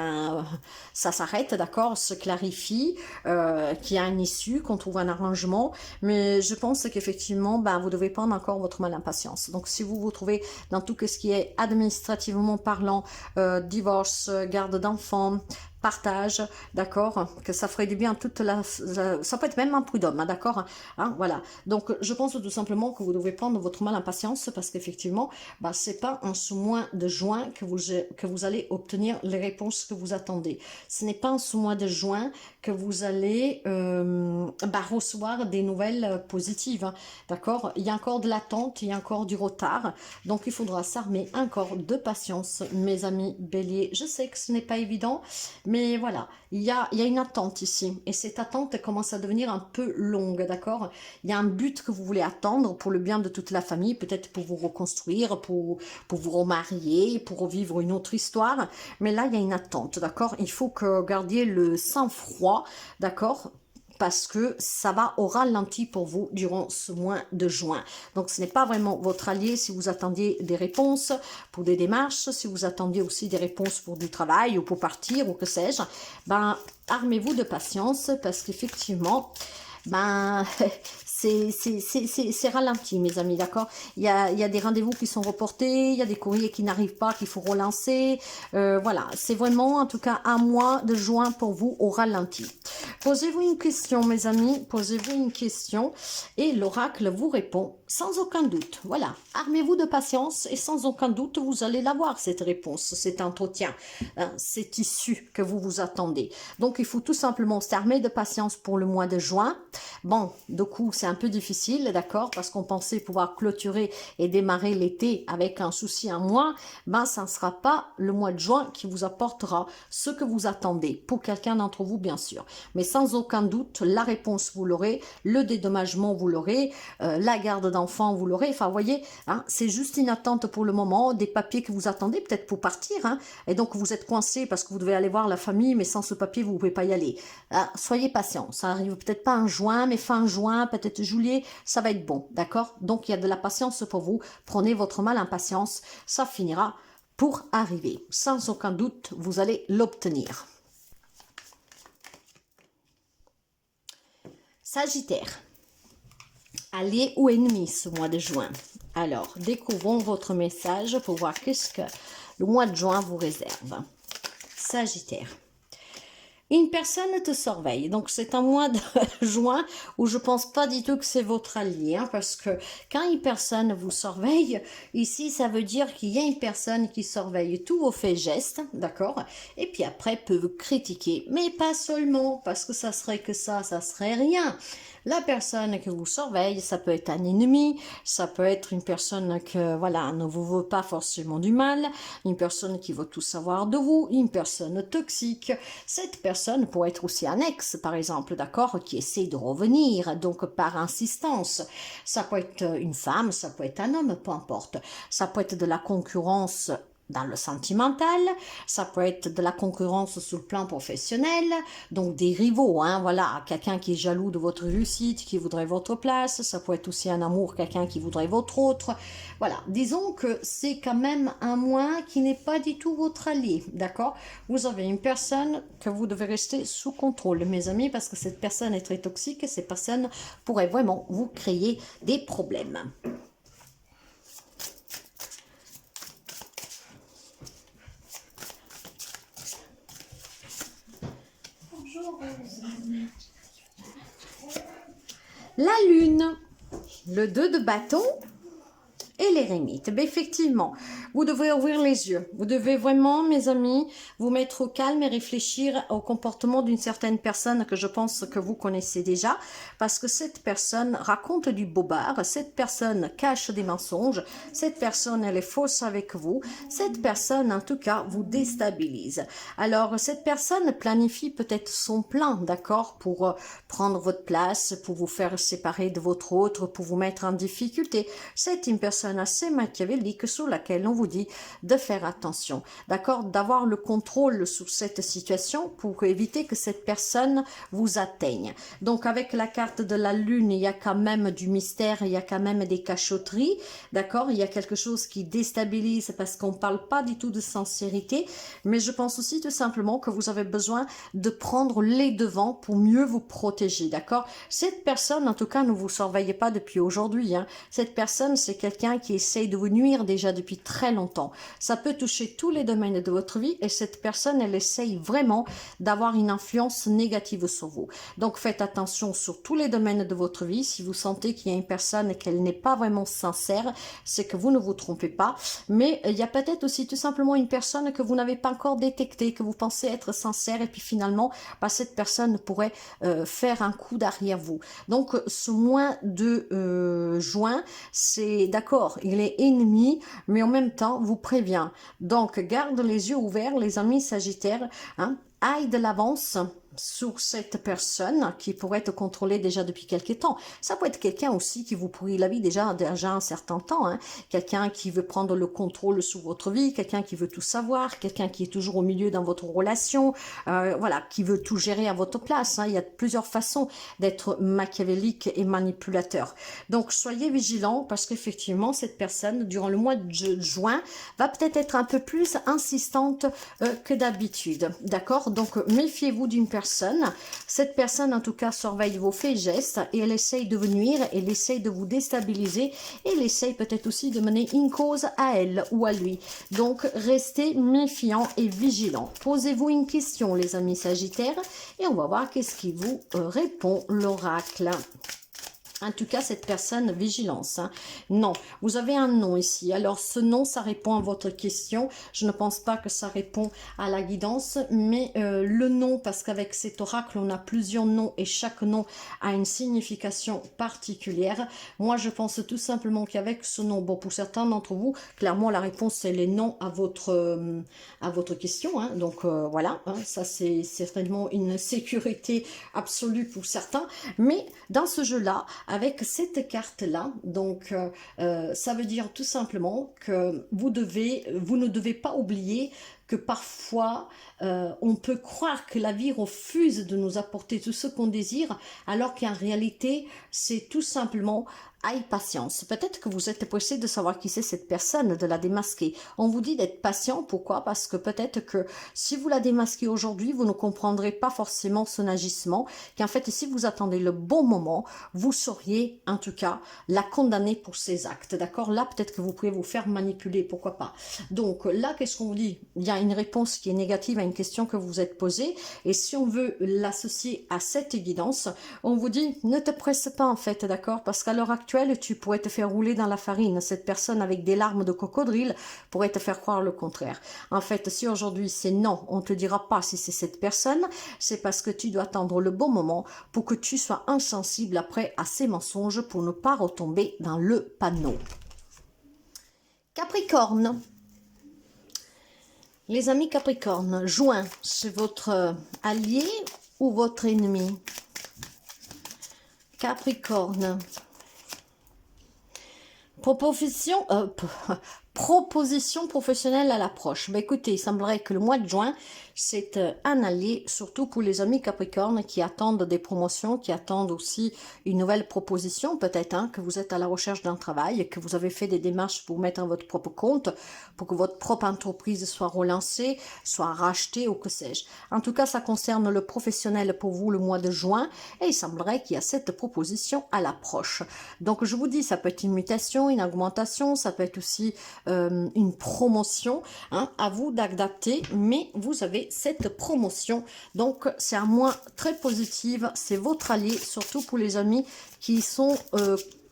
ça s'arrête, d'accord? Se clarifie, qu'il y a une issue, qu'on trouve un arrangement, mais je pense qu'effectivement, vous devez prendre encore votre mal en patience. Donc, si vous vous trouvez dans tout ce qui est administrativement parlant, divorce, garde d'enfants, partage, d'accord, que ça ferait du bien à toute ça peut être même un prud'homme, hein, d'accord, hein, voilà. Donc, je pense tout simplement que vous devez prendre votre mal en patience parce qu'effectivement, c'est pas en ce mois de juin que vous allez obtenir les réponses que vous attendez. Ce n'est pas en ce mois de juin que vous allez recevoir des nouvelles positives, hein, d'accord. Il y a encore de l'attente, il y a encore du retard, donc il faudra s'armer encore de patience, mes amis béliers. Je sais que ce n'est pas évident, mais voilà, il y a une attente ici, et cette attente commence à devenir un peu longue, d'accord. Il y a un but que vous voulez attendre pour le bien de toute la famille, peut-être pour vous reconstruire, pour vous remarier, pour revivre une autre histoire, mais là il y a une attente, d'accord. Il faut que vous gardiez le sang-froid, d'accord, parce que ça va au ralenti pour vous durant ce mois de juin. Donc, ce n'est pas vraiment votre allié si vous attendiez des réponses pour des démarches, si vous attendiez aussi des réponses pour du travail ou pour partir ou que sais-je. Armez-vous de patience parce qu'effectivement, c'est ralenti, mes amis, d'accord. Il y a des rendez-vous qui sont reportés, il y a des courriers qui n'arrivent pas, qu'il faut relancer. Voilà, c'est vraiment, en tout cas, un mois de juin pour vous au ralenti. Posez-vous une question, mes amis, posez-vous une question et l'oracle vous répond sans aucun doute. Voilà, armez-vous de patience et sans aucun doute, vous allez l'avoir, cette réponse, cet entretien, hein, cette issue que vous vous attendez. Donc, il faut tout simplement s'armer de patience pour le mois de juin. Bon, du coup, c'est un peu difficile, d'accord, parce qu'on pensait pouvoir clôturer et démarrer l'été avec un souci un mois, ça ne sera pas le mois de juin qui vous apportera ce que vous attendez, pour quelqu'un d'entre vous, bien sûr. Mais sans aucun doute, la réponse, vous l'aurez, le dédommagement, vous l'aurez, la garde d'enfants, vous l'aurez. Enfin, vous voyez, hein, c'est juste une attente pour le moment, des papiers que vous attendez, peut-être pour partir, hein, et donc vous êtes coincé parce que vous devez aller voir la famille, mais sans ce papier, vous ne pouvez pas y aller. Soyez patient, ça arrive peut-être pas en juin, mais fin juin, peut-être juillet, ça va être bon, d'accord? Donc, il y a de la patience pour vous, prenez votre mal en patience, ça finira pour arriver. Sans aucun doute, vous allez l'obtenir. Sagittaire, allié ou ennemi ce mois de juin. Alors, découvrons votre message pour voir qu'est-ce que le mois de juin vous réserve. Sagittaire. Une personne te surveille, donc c'est un mois de juin où je pense pas du tout que c'est votre allié, hein, parce que quand une personne vous surveille, ici ça veut dire qu'il y a une personne qui surveille tous vos faits et gestes, d'accord, et puis après peut vous critiquer, mais pas seulement, parce que ça serait que ça serait rien. La personne que vous surveille, ça peut être un ennemi, ça peut être une personne que, voilà, ne vous veut pas forcément du mal, une personne qui veut tout savoir de vous, une personne toxique. Cette personne pourrait être aussi un ex, par exemple, d'accord, qui essaie de revenir, donc par insistance. Ça peut être une femme, ça peut être un homme, peu importe. Ça peut être de la concurrence dans le sentimental, ça peut être de la concurrence sur le plan professionnel, donc des rivaux, hein, voilà, quelqu'un qui est jaloux de votre réussite, qui voudrait votre place, ça peut être aussi un amour, quelqu'un qui voudrait votre autre, voilà, disons que c'est quand même un mois qui n'est pas du tout votre allié, d'accord. Vous avez une personne que vous devez rester sous contrôle, mes amis, parce que cette personne est très toxique et cette personne pourrait vraiment vous créer des problèmes. La lune, le 2 de bâton et l'Érémite. Ben effectivement, vous devrez ouvrir les yeux. Vous devez vraiment, mes amis, vous mettre au calme et réfléchir au comportement d'une certaine personne que je pense que vous connaissez déjà, parce que cette personne raconte du bobard, cette personne cache des mensonges, cette personne, elle est fausse avec vous, cette personne, en tout cas, vous déstabilise. Alors, cette personne planifie peut-être son plan, d'accord, pour prendre votre place, pour vous faire séparer de votre autre, pour vous mettre en difficulté. C'est une personne assez machiavélique sur laquelle on vous dit de faire attention, d'accord, d'avoir le contrôle sur cette situation pour éviter que cette personne vous atteigne. Donc avec la carte de la lune, il y a quand même du mystère, il y a quand même des cachotteries, d'accord, il y a quelque chose qui déstabilise parce qu'on ne parle pas du tout de sincérité, mais je pense aussi tout simplement que vous avez besoin de prendre les devants pour mieux vous protéger, d'accord. Cette personne, en tout cas, ne vous surveille pas depuis aujourd'hui, hein. Cette personne, c'est quelqu'un qui essaye de vous nuire déjà depuis très longtemps. Ça peut toucher tous les domaines de votre vie et cette personne, elle essaye vraiment d'avoir une influence négative sur vous. Donc, faites attention sur tous les domaines de votre vie. Si vous sentez qu'il y a une personne et qu'elle n'est pas vraiment sincère, c'est que vous ne vous trompez pas. Mais il y a peut-être aussi tout simplement une personne que vous n'avez pas encore détectée, que vous pensez être sincère et puis finalement, bah, cette personne pourrait faire un coup derrière vous. Donc, ce mois de juin, c'est d'accord, il est ennemi, mais en même temps, vous prévient. Donc, garde les yeux ouverts, les amis sagittaires, hein, aille de l'avance sur cette personne qui pourrait te contrôler déjà depuis quelque temps. Ça peut être quelqu'un aussi qui vous pourrit la vie déjà un certain temps, hein. Quelqu'un qui veut prendre le contrôle sur votre vie, quelqu'un qui veut tout savoir, quelqu'un qui est toujours au milieu dans votre relation, voilà, qui veut tout gérer à votre place, hein. Il y a plusieurs façons d'être machiavélique et manipulateur. Donc soyez vigilants parce qu'effectivement cette personne durant le mois de juin va peut-être être un peu plus insistante que d'habitude, d'accord. Donc méfiez-vous d'une personne. Cette personne, en tout cas, surveille vos faits et gestes et elle essaye de vous nuire, elle essaye de vous déstabiliser et elle essaye peut-être aussi de mener une cause à elle ou à lui. Donc, restez méfiants et vigilants. Posez-vous une question, les amis sagittaires, et on va voir qu'est-ce qui vous répond l'oracle. En tout cas, cette personne, vigilance. Hein. Non, vous avez un nom ici. Alors, ce nom, ça répond à votre question. Je ne pense pas que ça répond à la guidance, mais le nom, parce qu'avec cet oracle, on a plusieurs noms et chaque nom a une signification particulière. Moi, je pense tout simplement qu'avec ce nom, bon, pour certains d'entre vous, clairement, la réponse, c'est les noms à votre question. Hein. Donc, voilà, hein, ça, c'est certainement une sécurité absolue pour certains. Mais dans ce jeu-là, avec cette carte-là, donc ça veut dire tout simplement que vous ne devez pas oublier que parfois on peut croire que la vie refuse de nous apporter tout ce qu'on désire, alors qu'en réalité c'est tout simplement aille patience. Peut-être que vous êtes pressé de savoir qui c'est cette personne, de la démasquer. On vous dit d'être patient, pourquoi? Parce que peut-être que si vous la démasquez aujourd'hui, vous ne comprendrez pas forcément son agissement, qu'en fait, si vous attendez le bon moment, vous sauriez, en tout cas, la condamner pour ses actes, d'accord? Là, peut-être que vous pouvez vous faire manipuler, pourquoi pas? Donc là, qu'est-ce qu'on vous dit? Il y a une réponse qui est négative à une question que vous vous êtes posée, et si on veut l'associer à cette guidance, on vous dit, ne te presse pas, en fait, d'accord? Parce qu'à l'heure actuelle, tu pourrais te faire rouler dans la farine. Cette personne avec des larmes de crocodile pourrait te faire croire le contraire. En fait, si aujourd'hui c'est non, on ne te dira pas si c'est cette personne, c'est parce que tu dois attendre le bon moment pour que tu sois insensible après à ces mensonges pour ne pas retomber dans le panneau. Capricorne. Les amis Capricorne, juin, c'est votre allié ou votre ennemi? Capricorne. Proposition professionnelle à l'approche. Ben écoutez, il semblerait que le mois de juin, c'est un allié, surtout pour les amis Capricorne qui attendent des promotions, qui attendent aussi une nouvelle proposition, peut-être hein, que vous êtes à la recherche d'un travail, que vous avez fait des démarches pour mettre votre propre compte, pour que votre propre entreprise soit relancée, soit rachetée ou que sais-je. En tout cas, ça concerne le professionnel pour vous le mois de juin et il semblerait qu'il y a cette proposition à l'approche. Donc je vous dis, ça peut être une mutation, une augmentation, ça peut être aussi une promotion, hein, à vous d'adapter, mais vous avez cette promotion, donc c'est un mois très positif, c'est votre allié, surtout pour les amis qui sont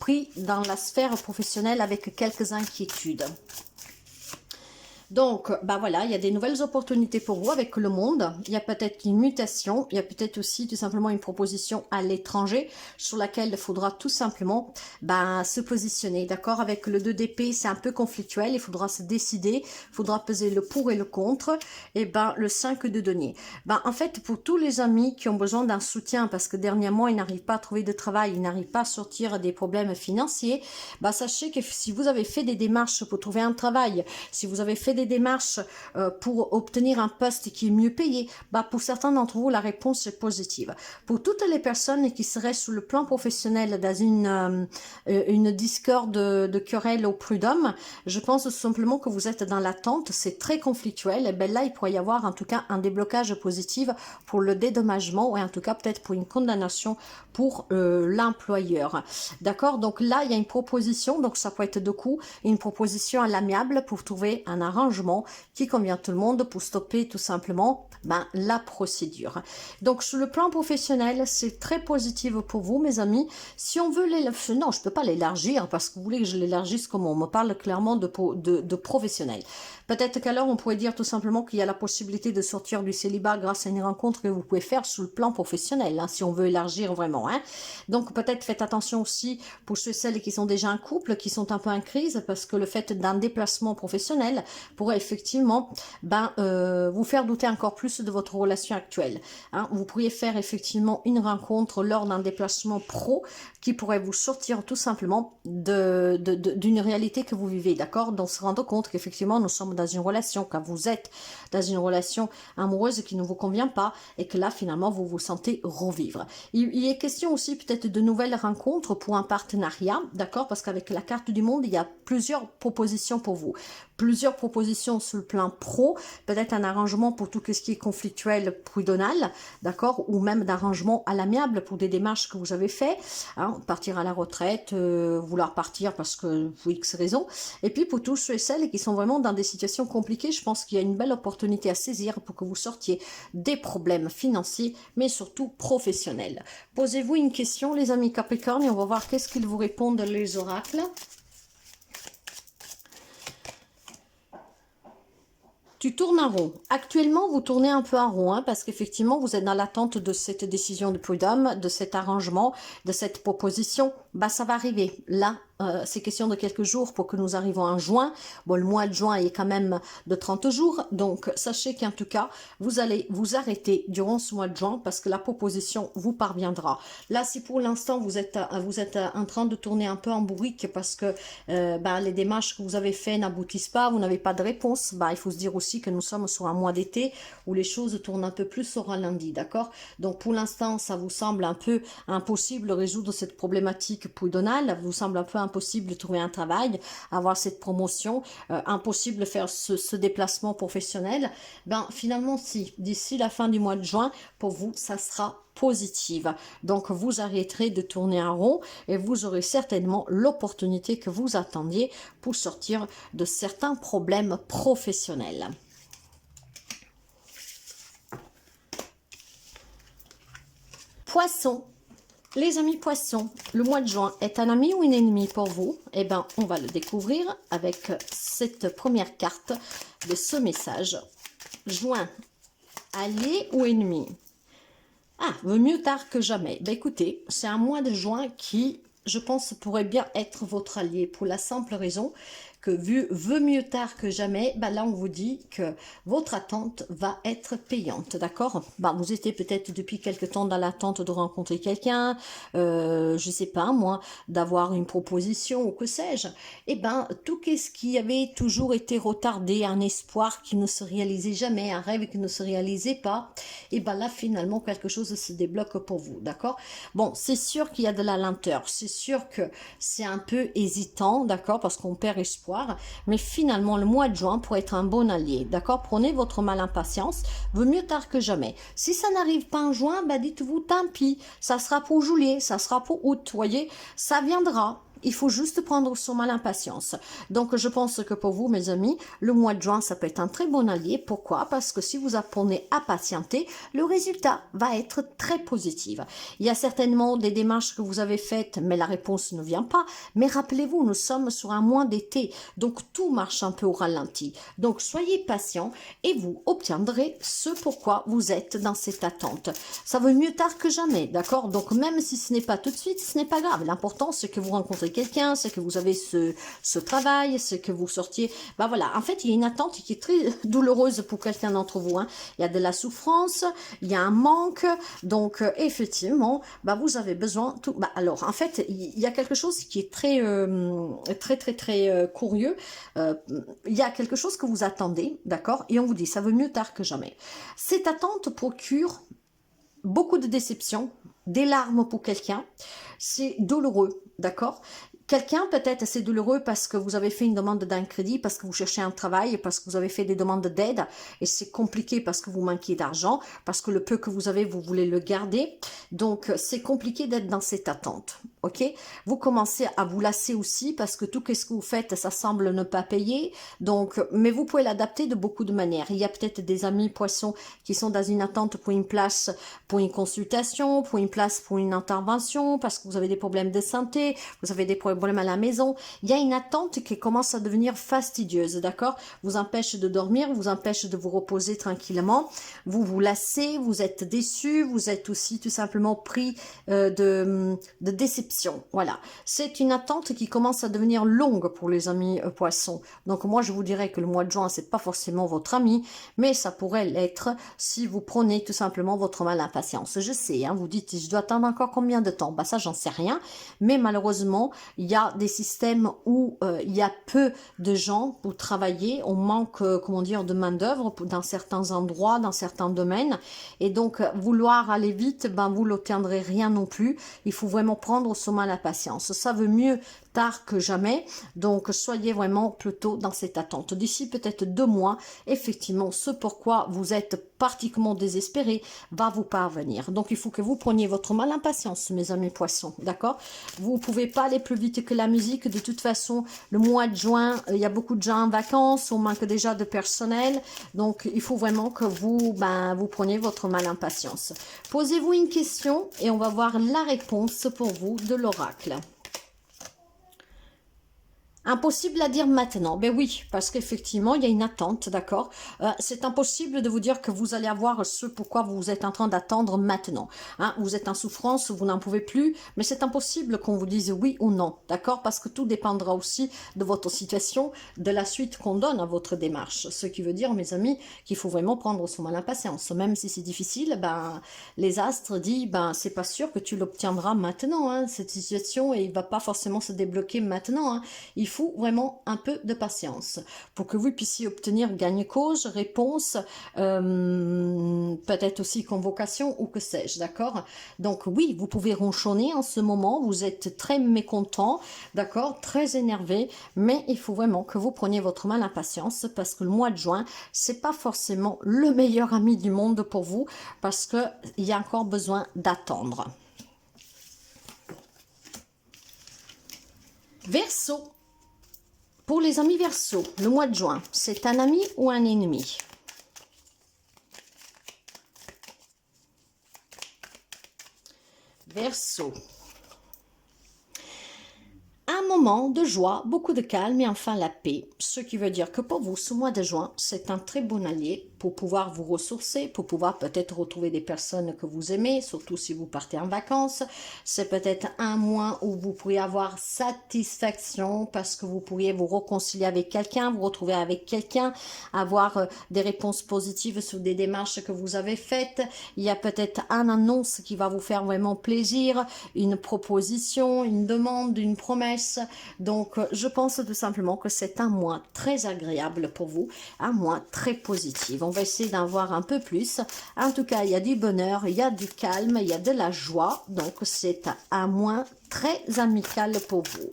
pris dans la sphère professionnelle avec quelques inquiétudes. Donc, bah voilà, il y a des nouvelles opportunités pour vous avec le monde. Il y a peut-être une mutation. Il y a peut-être aussi tout simplement une proposition à l'étranger sur laquelle il faudra tout simplement se positionner. D'accord? Avec le 2 d'épée, c'est un peu conflictuel. Il faudra se décider. Il faudra peser le pour et le contre. Et le 5 de denier. En fait, pour tous les amis qui ont besoin d'un soutien parce que dernièrement, ils n'arrivent pas à trouver de travail, ils n'arrivent pas à sortir des problèmes financiers, sachez que si vous avez fait des démarches pour trouver un travail, si vous avez fait des démarches pour obtenir un poste qui est mieux payé, pour certains d'entre vous, la réponse est positive. Pour toutes les personnes qui seraient sur le plan professionnel dans une discorde de querelle au prud'homme, je pense tout simplement que vous êtes dans l'attente, c'est très conflictuel, et là, il pourrait y avoir en tout cas un déblocage positif pour le dédommagement, ou en tout cas peut-être pour une condamnation pour l'employeur. D'accord? Donc là, il y a une proposition, donc ça peut être de coup, une proposition à l'amiable pour trouver un arrangement qui convient à tout le monde pour stopper tout simplement la procédure. Donc sur le plan professionnel, c'est très positif pour vous, mes amis. Si on veut l'élargir, non, je peux pas l'élargir parce que vous voulez que je l'élargisse comment? On me parle clairement de professionnel. Peut-être qu'alors on pourrait dire tout simplement qu'il y a la possibilité de sortir du célibat grâce à une rencontre que vous pouvez faire sur le plan professionnel, si on veut élargir vraiment. Donc peut-être faites attention aussi pour ceux et celles qui sont déjà en couple, qui sont un peu en crise, parce que le fait d'un déplacement professionnel pourrait effectivement vous faire douter encore plus de votre relation actuelle. Vous pourriez faire effectivement une rencontre lors d'un déplacement pro qui pourrait vous sortir tout simplement d'une réalité que vous vivez, d'accord? Donc se rendre compte qu'effectivement nous sommes dans une relation, quand vous êtes dans une relation amoureuse qui ne vous convient pas et que là finalement vous vous sentez revivre. Il est question aussi peut-être de nouvelles rencontres pour un partenariat, d'accord? Parce qu'avec la carte du monde, il y a plusieurs propositions pour vous. Plusieurs propositions sur le plan pro, peut-être un arrangement pour tout ce qui est conflictuel prud'homal, d'accord, ou même d'arrangement à l'amiable pour des démarches que vous avez fait, partir à la retraite, vouloir partir parce que pour X raisons, et puis pour tous ceux et celles qui sont vraiment dans des situations compliquées, je pense qu'il y a une belle opportunité à saisir pour que vous sortiez des problèmes financiers, mais surtout professionnels. Posez-vous une question, les amis Capricorne, et on va voir qu'est-ce qu'ils vous répondent les oracles. Tu tournes en rond. Actuellement, vous tournez un peu en rond, parce qu'effectivement, vous êtes dans l'attente de cette décision de prud'homme, de cet arrangement, de cette proposition. Ça va arriver. Là, c'est question de quelques jours pour que nous arrivons en juin. Bon, le mois de juin est quand même de 30 jours. Donc, sachez qu'en tout cas, vous allez vous arrêter durant ce mois de juin parce que la proposition vous parviendra. Là, si pour l'instant, vous êtes en train de tourner un peu en bourrique parce que les démarches que vous avez faites n'aboutissent pas, vous n'avez pas de réponse, il faut se dire aussi que nous sommes sur un mois d'été où les choses tournent un peu plus au ralenti, d'accord? Donc, pour l'instant, ça vous semble un peu impossible de résoudre cette problématique prud'homale, vous semble un peu impossible de trouver un travail, avoir cette promotion, impossible de faire ce déplacement professionnel. Finalement, si, d'ici la fin du mois de juin, pour vous, ça sera positive. Donc, vous arrêterez de tourner en rond et vous aurez certainement l'opportunité que vous attendiez pour sortir de certains problèmes professionnels. Poisson. Les amis poissons, le mois de juin est un ami ou une ennemie pour vous? On va le découvrir avec cette première carte de ce message. Juin, allié ou ennemi? Vaut mieux tard que jamais. Écoutez, c'est un mois de juin qui, je pense, pourrait bien être votre allié pour la simple raison que veut mieux tard que jamais, là on vous dit que votre attente va être payante, d'accord? Vous étiez peut-être depuis quelque temps dans l'attente de rencontrer quelqu'un, je sais pas moi, d'avoir une proposition ou que sais-je. Tout ce qui avait toujours été retardé, un espoir qui ne se réalisait jamais, un rêve qui ne se réalisait pas, là finalement quelque chose se débloque pour vous, d'accord? Bon, c'est sûr qu'il y a de la lenteur, c'est sûr que c'est un peu hésitant, d'accord, parce qu'on perd espoir. Mais finalement, le mois de juin pourrait être un bon allié, d'accord? Prenez votre mal en patience, vaut mieux tard que jamais. Si ça n'arrive pas en juin, dites-vous, tant pis, ça sera pour juillet, ça sera pour août, voyez, ça viendra. Il faut juste prendre son mal en patience. Donc, je pense que pour vous, mes amis, le mois de juin, ça peut être un très bon allié. Pourquoi? Parce que si vous apprenez à patienter, le résultat va être très positif. Il y a certainement des démarches que vous avez faites, mais la réponse ne vient pas. Mais rappelez-vous, nous sommes sur un mois d'été, donc tout marche un peu au ralenti. Donc, soyez patient et vous obtiendrez ce pourquoi vous êtes dans cette attente. Ça vaut mieux tard que jamais, d'accord? Donc, même si ce n'est pas tout de suite, ce n'est pas grave. L'important, c'est que vous rencontrez quelqu'un, c'est que vous avez ce travail, c'est que vous sortiez. Ben voilà, en fait, il y a une attente qui est très douloureuse pour quelqu'un d'entre vous. Hein. Il y a de la souffrance, il y a un manque. Donc, effectivement, ben, vous avez besoin... Tout... Ben, alors, en fait, il y a quelque chose qui est très curieux. Il y a quelque chose que vous attendez, d'accord? Et on vous dit, ça vaut mieux tard que jamais. Cette attente procure beaucoup de déception, des larmes pour quelqu'un, c'est douloureux, d'accord? Quelqu'un, peut-être, c'est douloureux parce que vous avez fait une demande d'un crédit, parce que vous cherchez un travail, parce que vous avez fait des demandes d'aide, et c'est compliqué parce que vous manquez d'argent, parce que le peu que vous avez, vous voulez le garder. Donc, c'est compliqué d'être dans cette attente, ok? Vous commencez à vous lasser aussi, parce que tout ce que vous faites, ça semble ne pas payer. Donc, mais vous pouvez l'adapter de beaucoup de manières. Il y a peut-être des amis poissons qui sont dans une attente pour une place, pour une consultation, pour une place, pour une intervention, parce que vous avez des problèmes de santé, vous avez des problèmes à la maison, il y a une attente qui commence à devenir fastidieuse, d'accord? Vous empêche de dormir, vous empêche de vous reposer tranquillement, vous vous lassez, vous êtes déçu, vous êtes aussi tout simplement pris de déception, voilà. C'est une attente qui commence à devenir longue pour les amis poissons. Donc moi je vous dirais que le mois de juin c'est pas forcément votre ami, mais ça pourrait l'être si vous prenez tout simplement votre mal à patience. Je sais, hein, vous dites je dois attendre encore combien de temps? Bah ça j'en sais rien, mais malheureusement il y a des systèmes où il y a peu de gens pour travailler, on manque, comment dire, de main d'œuvre dans certains endroits, dans certains domaines, et donc vouloir aller vite, ben vous n'obtiendrez rien non plus. Il faut vraiment prendre son mal à patience. Ça veut mieux tard que jamais, donc soyez vraiment plutôt dans cette attente. D'ici peut-être 2 mois, effectivement, ce pourquoi vous êtes particulièrement désespéré va vous parvenir. Donc il faut que vous preniez votre mal en patience, mes amis poissons, d'accord? Vous pouvez pas aller plus vite que la musique. De toute façon, le mois de juin, il y a beaucoup de gens en vacances, on manque déjà de personnel, donc il faut vraiment que vous, vous preniez votre mal en patience. Posez-vous une question et on va voir la réponse pour vous de l'oracle. Impossible à dire maintenant. Ben oui, parce qu'effectivement, il y a une attente, d'accord? C'est impossible de vous dire que vous allez avoir ce pourquoi vous êtes en train d'attendre maintenant. Hein, vous êtes en souffrance, vous n'en pouvez plus, mais c'est impossible qu'on vous dise oui ou non, d'accord? Parce que tout dépendra aussi de votre situation, de la suite qu'on donne à votre démarche. Ce qui veut dire, mes amis, qu'il faut vraiment prendre son mal en patience. Même si c'est difficile, ben, les astres disent, ben, c'est pas sûr que tu l'obtiendras maintenant, hein, cette situation, et il va pas forcément se débloquer maintenant, hein. Il faut vraiment un peu de patience pour que vous puissiez obtenir gagne-cause, réponse, peut-être aussi convocation ou que sais-je, d'accord? Donc oui, vous pouvez ronchonner en ce moment, vous êtes très mécontent, d'accord, très énervé, mais il faut vraiment que vous preniez votre mal en patience parce que le mois de juin, c'est pas forcément le meilleur ami du monde pour vous parce que il y a encore besoin d'attendre. Verseau. Pour les amis Verseau, le mois de juin, c'est un ami ou un ennemi? Verseau. Un moment de joie, beaucoup de calme et enfin la paix. Ce qui veut dire que pour vous, ce mois de juin, c'est un très bon allié pour pouvoir vous ressourcer, pour pouvoir peut-être retrouver des personnes que vous aimez, surtout si vous partez en vacances. C'est peut-être un mois où vous pourriez avoir satisfaction parce que vous pourriez vous réconcilier avec quelqu'un, vous retrouver avec quelqu'un, avoir des réponses positives sur des démarches que vous avez faites. Il y a peut-être un annonce qui va vous faire vraiment plaisir, une proposition, une demande, une promesse. Donc, je pense tout simplement que c'est un mois très agréable pour vous, un mois très positif. On va essayer d'en voir un peu plus. En tout cas, il y a du bonheur, il y a du calme, il y a de la joie. Donc, c'est un mois très amical pour vous.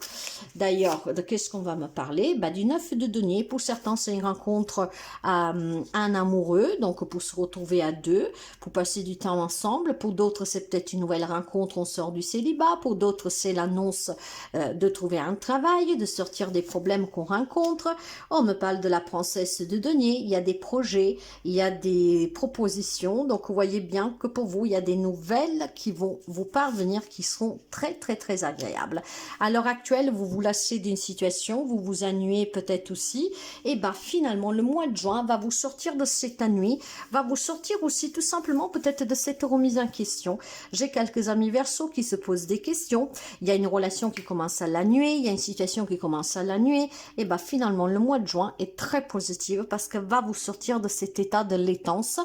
D'ailleurs, de qu'est-ce qu'on va me parler? Du 9 de denier. Pour certains, c'est une rencontre à un amoureux, donc pour se retrouver à deux, pour passer du temps ensemble. Pour d'autres, c'est peut-être une nouvelle rencontre, on sort du célibat. Pour d'autres, c'est l'annonce de trouver un travail, de sortir des problèmes qu'on rencontre. On me parle de la princesse de denier. Il y a des projets, il y a des propositions. Donc, vous voyez bien que pour vous, il y a des nouvelles qui vont vous parvenir, qui seront très, très, très agréables. À l'heure actuelle, vous vous lassez d'une situation, vous vous ennuyez peut-être aussi. Et finalement, le mois de juin va vous sortir de cet ennui, va vous sortir aussi tout simplement peut-être de cette remise en question. J'ai quelques amis Verseaux qui se posent des questions. Il y a une relation qui commence à l'ennuyer, il y a une situation qui commence à l'ennuyer. Et finalement, le mois de juin est très positif parce que va vous sortir de cet état de laitance.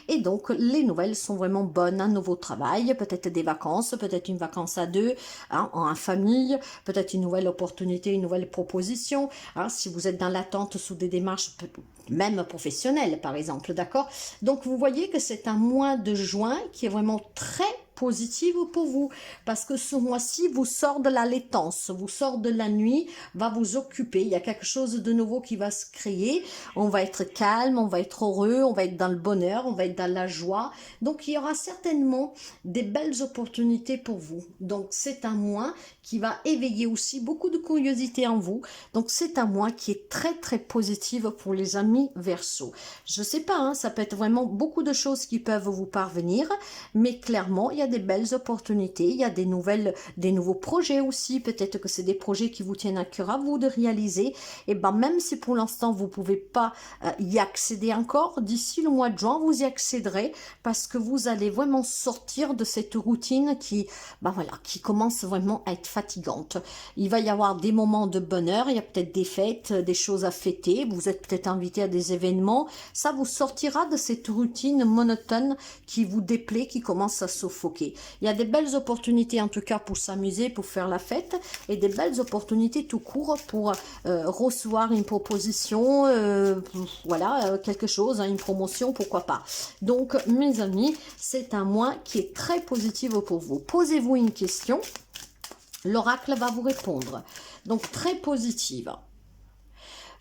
Et donc, les nouvelles sont vraiment bonnes. Un nouveau travail, peut-être des vacances, peut-être une vacance à deux, en famille, peut-être une nouvelle opportunité, une nouvelle proposition. Si vous êtes dans l'attente sous des démarches même professionnelles, par exemple, d'accord? Donc, vous voyez que c'est un mois de juin qui est vraiment très positive pour vous, parce que ce mois-ci vous sort de la laitance, vous sort de la nuit, va vous occuper, il y a quelque chose de nouveau qui va se créer, on va être calme, on va être heureux, on va être dans le bonheur, on va être dans la joie, donc il y aura certainement des belles opportunités pour vous. Donc c'est un mois qui va éveiller aussi beaucoup de curiosité en vous, donc c'est un mois qui est très très positif pour les amis Verseaux. Je sais pas, ça peut être vraiment beaucoup de choses qui peuvent vous parvenir, mais clairement il y a des belles opportunités, il y a des nouveaux projets aussi, peut-être que c'est des projets qui vous tiennent à cœur à vous de réaliser, et même si pour l'instant vous pouvez pas y accéder encore, d'ici le mois de juin vous y accéderez, parce que vous allez vraiment sortir de cette routine qui commence vraiment à être fatigante. Il va y avoir des moments de bonheur, il y a peut-être des fêtes, des choses à fêter, vous êtes peut-être invité à des événements, ça vous sortira de cette routine monotone qui vous déplaît, qui commence à suffoquer. Il y a des belles opportunités en tout cas pour s'amuser, pour faire la fête, et des belles opportunités tout court pour recevoir une proposition, quelque chose, une promotion, pourquoi pas. Donc mes amis, c'est un mois qui est très positif pour vous. Posez-vous une question, l'oracle va vous répondre. Donc très positive.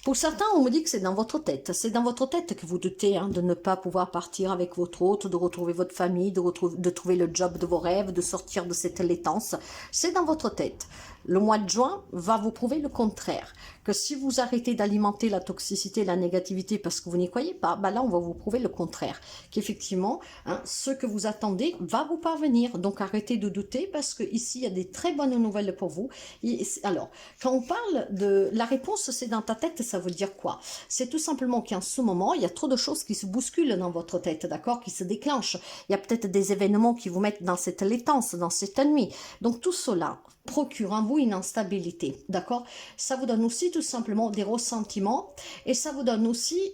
Pour certains, on me dit que c'est dans votre tête. C'est dans votre tête que vous doutez de ne pas pouvoir partir avec votre hôte, de retrouver votre famille, de trouver le job de vos rêves, de sortir de cette laitance. C'est dans votre tête. Le mois de juin va vous prouver le contraire. Que si vous arrêtez d'alimenter la toxicité, la négativité parce que vous n'y croyez pas, là on va vous prouver le contraire. Qu'effectivement, ce que vous attendez va vous parvenir. Donc arrêtez de douter parce que ici il y a des très bonnes nouvelles pour vous. Alors, quand on parle de la réponse, c'est dans ta tête, ça veut dire quoi? C'est tout simplement qu'en ce moment, il y a trop de choses qui se bousculent dans votre tête, d'accord? Qui se déclenchent. Il y a peut-être des événements qui vous mettent dans cette laitance, dans cette nuit. Donc tout cela procure en vous une instabilité, d'accord? Ça vous donne aussi tout simplement des ressentiments et ça vous donne aussi,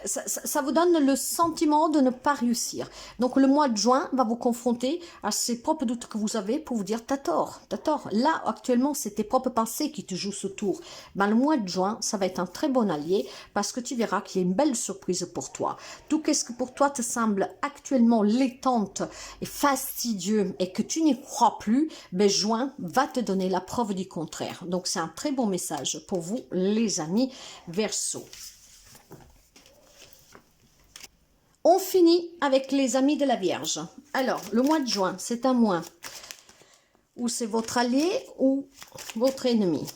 ça vous donne le sentiment de ne pas réussir. Donc le mois de juin va vous confronter à ces propres doutes que vous avez pour vous dire t'as tort, t'as tort. Là actuellement c'est tes propres pensées qui te jouent ce tour. Le mois de juin ça va être un très bon allié parce que tu verras qu'il y a une belle surprise pour toi. Tout qu'est-ce que pour toi te semble actuellement laitante et fastidieux et que tu n'y crois plus, juin va te donner la preuve du contraire. Donc c'est un très bon message pour vous les amis Verseaux. On finit avec les amis de la Vierge. Alors, le mois de juin, c'est un mois où c'est votre allié ou votre ennemi.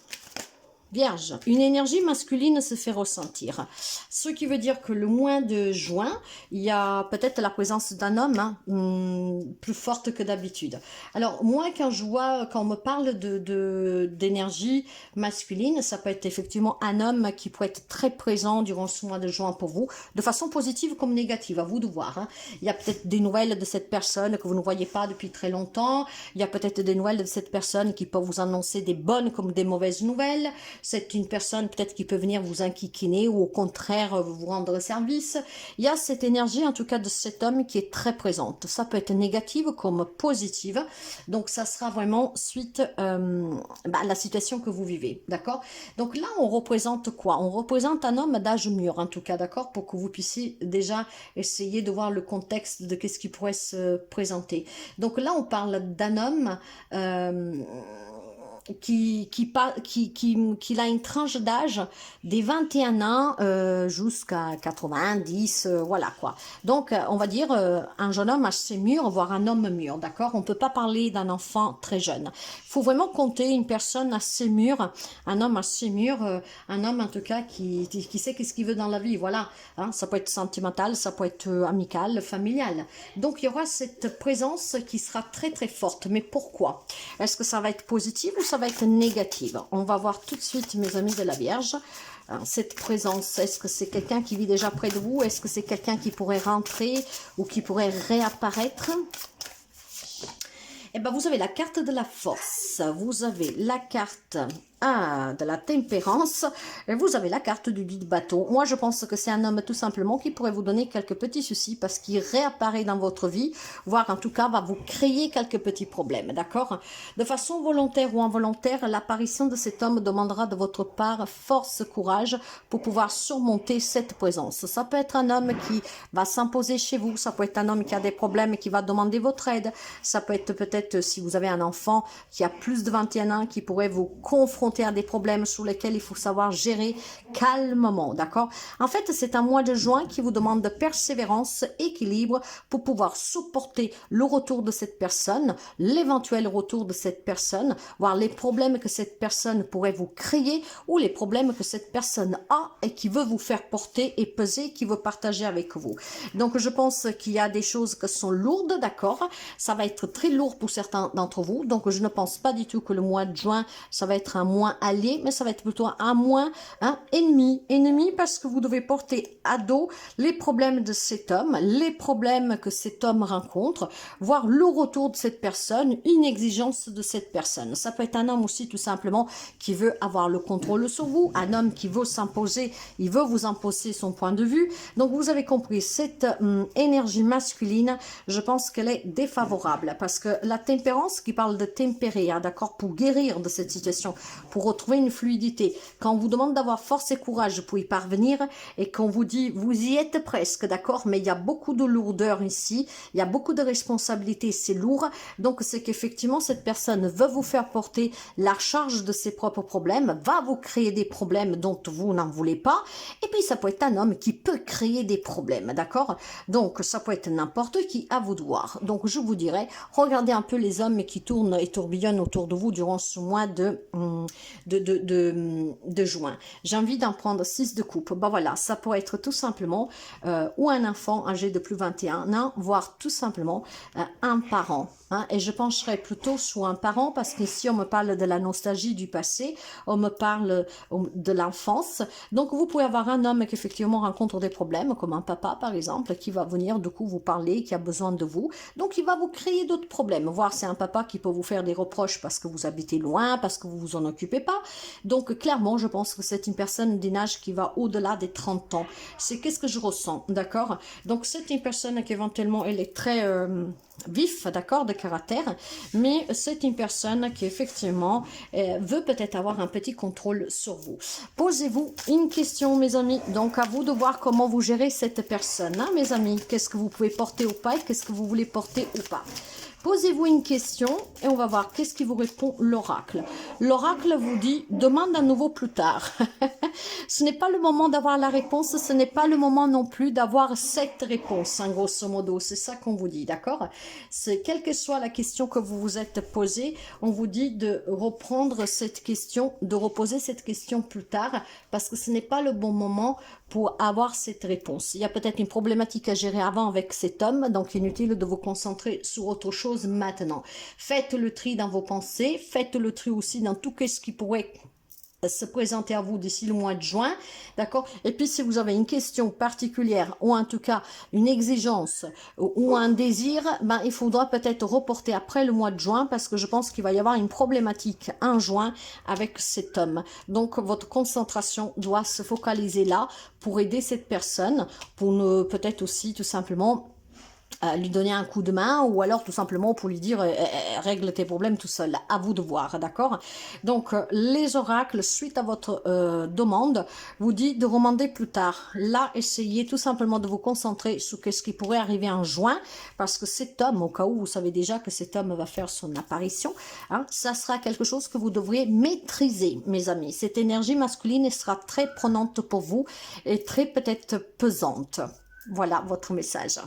Vierge, une énergie masculine se fait ressentir. Ce qui veut dire que le mois de juin, il y a peut-être la présence d'un homme plus forte que d'habitude. Alors moi, quand on me parle d'énergie masculine, ça peut être effectivement un homme qui pourrait être très présent durant ce mois de juin pour vous, de façon positive comme négative, à vous de voir. Il y a peut-être des nouvelles de cette personne que vous ne voyez pas depuis très longtemps. Il y a peut-être des nouvelles de cette personne qui peut vous annoncer des bonnes comme des mauvaises nouvelles. c'est une personne peut-être qui peut venir vous enquiquiner ou au contraire vous rendre service. Il y a cette énergie en tout cas de cet homme qui est très présente. Ça peut être négative comme positive. Donc ça sera vraiment suite à la situation que vous vivez. D'accord? Donc là on représente quoi? On représente un homme d'âge mûr en tout cas. D'accord? Pour que vous puissiez déjà essayer de voir le contexte de qu'est-ce qui pourrait se présenter. Donc là on parle d'un homme qui a une tranche d'âge des 21 ans jusqu'à 90, voilà quoi. Donc, on va dire un jeune homme assez mûr, voire un homme mûr, d'accord? On peut pas parler d'un enfant très jeune. Il faut vraiment compter une personne assez mûre, un homme assez mûr, un homme en tout cas qui sait qu'est-ce qu'il veut dans la vie, voilà. Hein, ça peut être sentimental, ça peut être amical, familial. Donc, il y aura cette présence qui sera très très forte. Mais pourquoi? Est-ce que ça va être positif ou ça va être négative? On va voir tout de suite, mes amis de la Vierge, cette présence. Est-ce que c'est quelqu'un qui vit déjà près de vous? Est-ce que c'est quelqu'un qui pourrait rentrer ou qui pourrait réapparaître? Eh bien, vous avez la carte de la force, vous avez la carte de la tempérance, et vous avez la carte du guide bateau. Moi, je pense que c'est un homme tout simplement qui pourrait vous donner quelques petits soucis parce qu'il réapparaît dans votre vie, voire en tout cas va vous créer quelques petits problèmes, d'accord? De façon volontaire ou involontaire, l'apparition de cet homme demandera de votre part force, courage pour pouvoir surmonter cette présence. Ça peut être un homme qui va s'imposer chez vous, ça peut être un homme qui a des problèmes et qui va demander votre aide, ça peut être peut-être si vous avez un enfant qui a plus de 21 ans qui pourrait vous confronter à des problèmes sur lesquels il faut savoir gérer calmement, d'accord? En fait, c'est un mois de juin qui vous demande de persévérance, équilibre pour pouvoir supporter le retour de cette personne, l'éventuel retour de cette personne, voir les problèmes que cette personne pourrait vous créer ou les problèmes que cette personne a et qui veut vous faire porter et peser, qui veut partager avec vous. Donc, je pense qu'il y a des choses qui sont lourdes, d'accord? Ça va être très lourd pour certains d'entre vous. Donc, je ne pense pas du tout que le mois de juin, ça va être un mois allié, mais ça va être plutôt un mois ennemi. Ennemi parce que vous devez porter à dos les problèmes de cet homme, les problèmes que cet homme rencontre, voir le retour de cette personne, une exigence de cette personne. Ça peut être un homme aussi tout simplement qui veut avoir le contrôle sur vous, un homme qui veut s'imposer, il veut vous imposer son point de vue. Donc vous avez compris, cette énergie masculine, je pense qu'elle est défavorable parce que la tempérance qui parle de tempérer, d'accord, pour guérir de cette situation, pour retrouver une fluidité. Quand on vous demande d'avoir force et courage pour y parvenir et qu'on vous dit vous y êtes presque, d'accord, mais il y a beaucoup de lourdeur ici, il y a beaucoup de responsabilités, c'est lourd. Donc c'est qu'effectivement cette personne veut vous faire porter la charge de ses propres problèmes, va vous créer des problèmes dont vous n'en voulez pas. Et puis ça peut être un homme qui peut créer des problèmes, d'accord? Donc ça peut être n'importe qui, à vous de voir. Donc je vous dirais, regardez un peu les hommes qui tournent et tourbillonnent autour de vous durant ce mois de juin. J'ai envie d'en prendre 6 de coupe. Ben voilà, ça pourrait être tout simplement ou un enfant âgé de plus de 21 ans, voire tout simplement un parent. Hein, et je pencherais plutôt sur un parent parce qu'ici on me parle de la nostalgie du passé, on me parle de l'enfance. Donc vous pouvez avoir un homme qui effectivement rencontre des problèmes, comme un papa par exemple, qui va venir du coup vous parler, qui a besoin de vous. Donc il va vous créer d'autres problèmes. Voire c'est un papa qui peut vous faire des reproches parce que vous habitez loin, parce que vous vous en occupez pas. Donc clairement je pense que c'est une personne d'un âge qui va au-delà des 30 ans. C'est qu'est-ce que je ressens, d'accord? Donc c'est une personne qui éventuellement elle est très vif, d'accord, de caractère, mais c'est une personne qui effectivement veut peut-être avoir un petit contrôle sur vous. Posez-vous une question, mes amis, donc à vous de voir comment vous gérez cette personne, hein, mes amis, qu'est-ce que vous pouvez porter ou pas, et qu'est-ce que vous voulez porter ou pas. Posez-vous une question et on va voir qu'est-ce qui vous répond l'oracle. L'oracle vous dit, demande à nouveau plus tard. Ce n'est pas le moment d'avoir la réponse, ce n'est pas le moment non plus d'avoir cette réponse, hein, grosso modo. C'est ça qu'on vous dit, d'accord? C'est quelle que soit la question que vous vous êtes posée, on vous dit de reprendre cette question, de reposer cette question plus tard, parce que ce n'est pas le bon moment pour avoir cette réponse. Il y a peut-être une problématique à gérer avant avec cet homme, donc inutile de vous concentrer sur autre chose maintenant. Faites le tri dans vos pensées, faites le tri aussi dans tout ce qui pourrait se présenter à vous d'ici le mois de juin, d'accord? Et puis si vous avez une question particulière ou en tout cas une exigence ou un désir, ben il faudra peut-être reporter après le mois de juin parce que je pense qu'il va y avoir une problématique en juin avec cet homme. Donc votre concentration doit se focaliser là pour aider cette personne, pour ne peut-être aussi tout simplement lui donner un coup de main ou alors tout simplement pour lui dire règle tes problèmes tout seul, à vous de voir, d'accord? Donc les oracles, suite à votre demande, vous dit de demander plus tard. Là, essayez tout simplement de vous concentrer sur ce qui pourrait arriver en juin, parce que cet homme, au cas où vous savez déjà que cet homme va faire son apparition, hein, ça sera quelque chose que vous devriez maîtriser, mes amis. Cette énergie masculine sera très prenante pour vous et très peut-être pesante. Voilà votre message.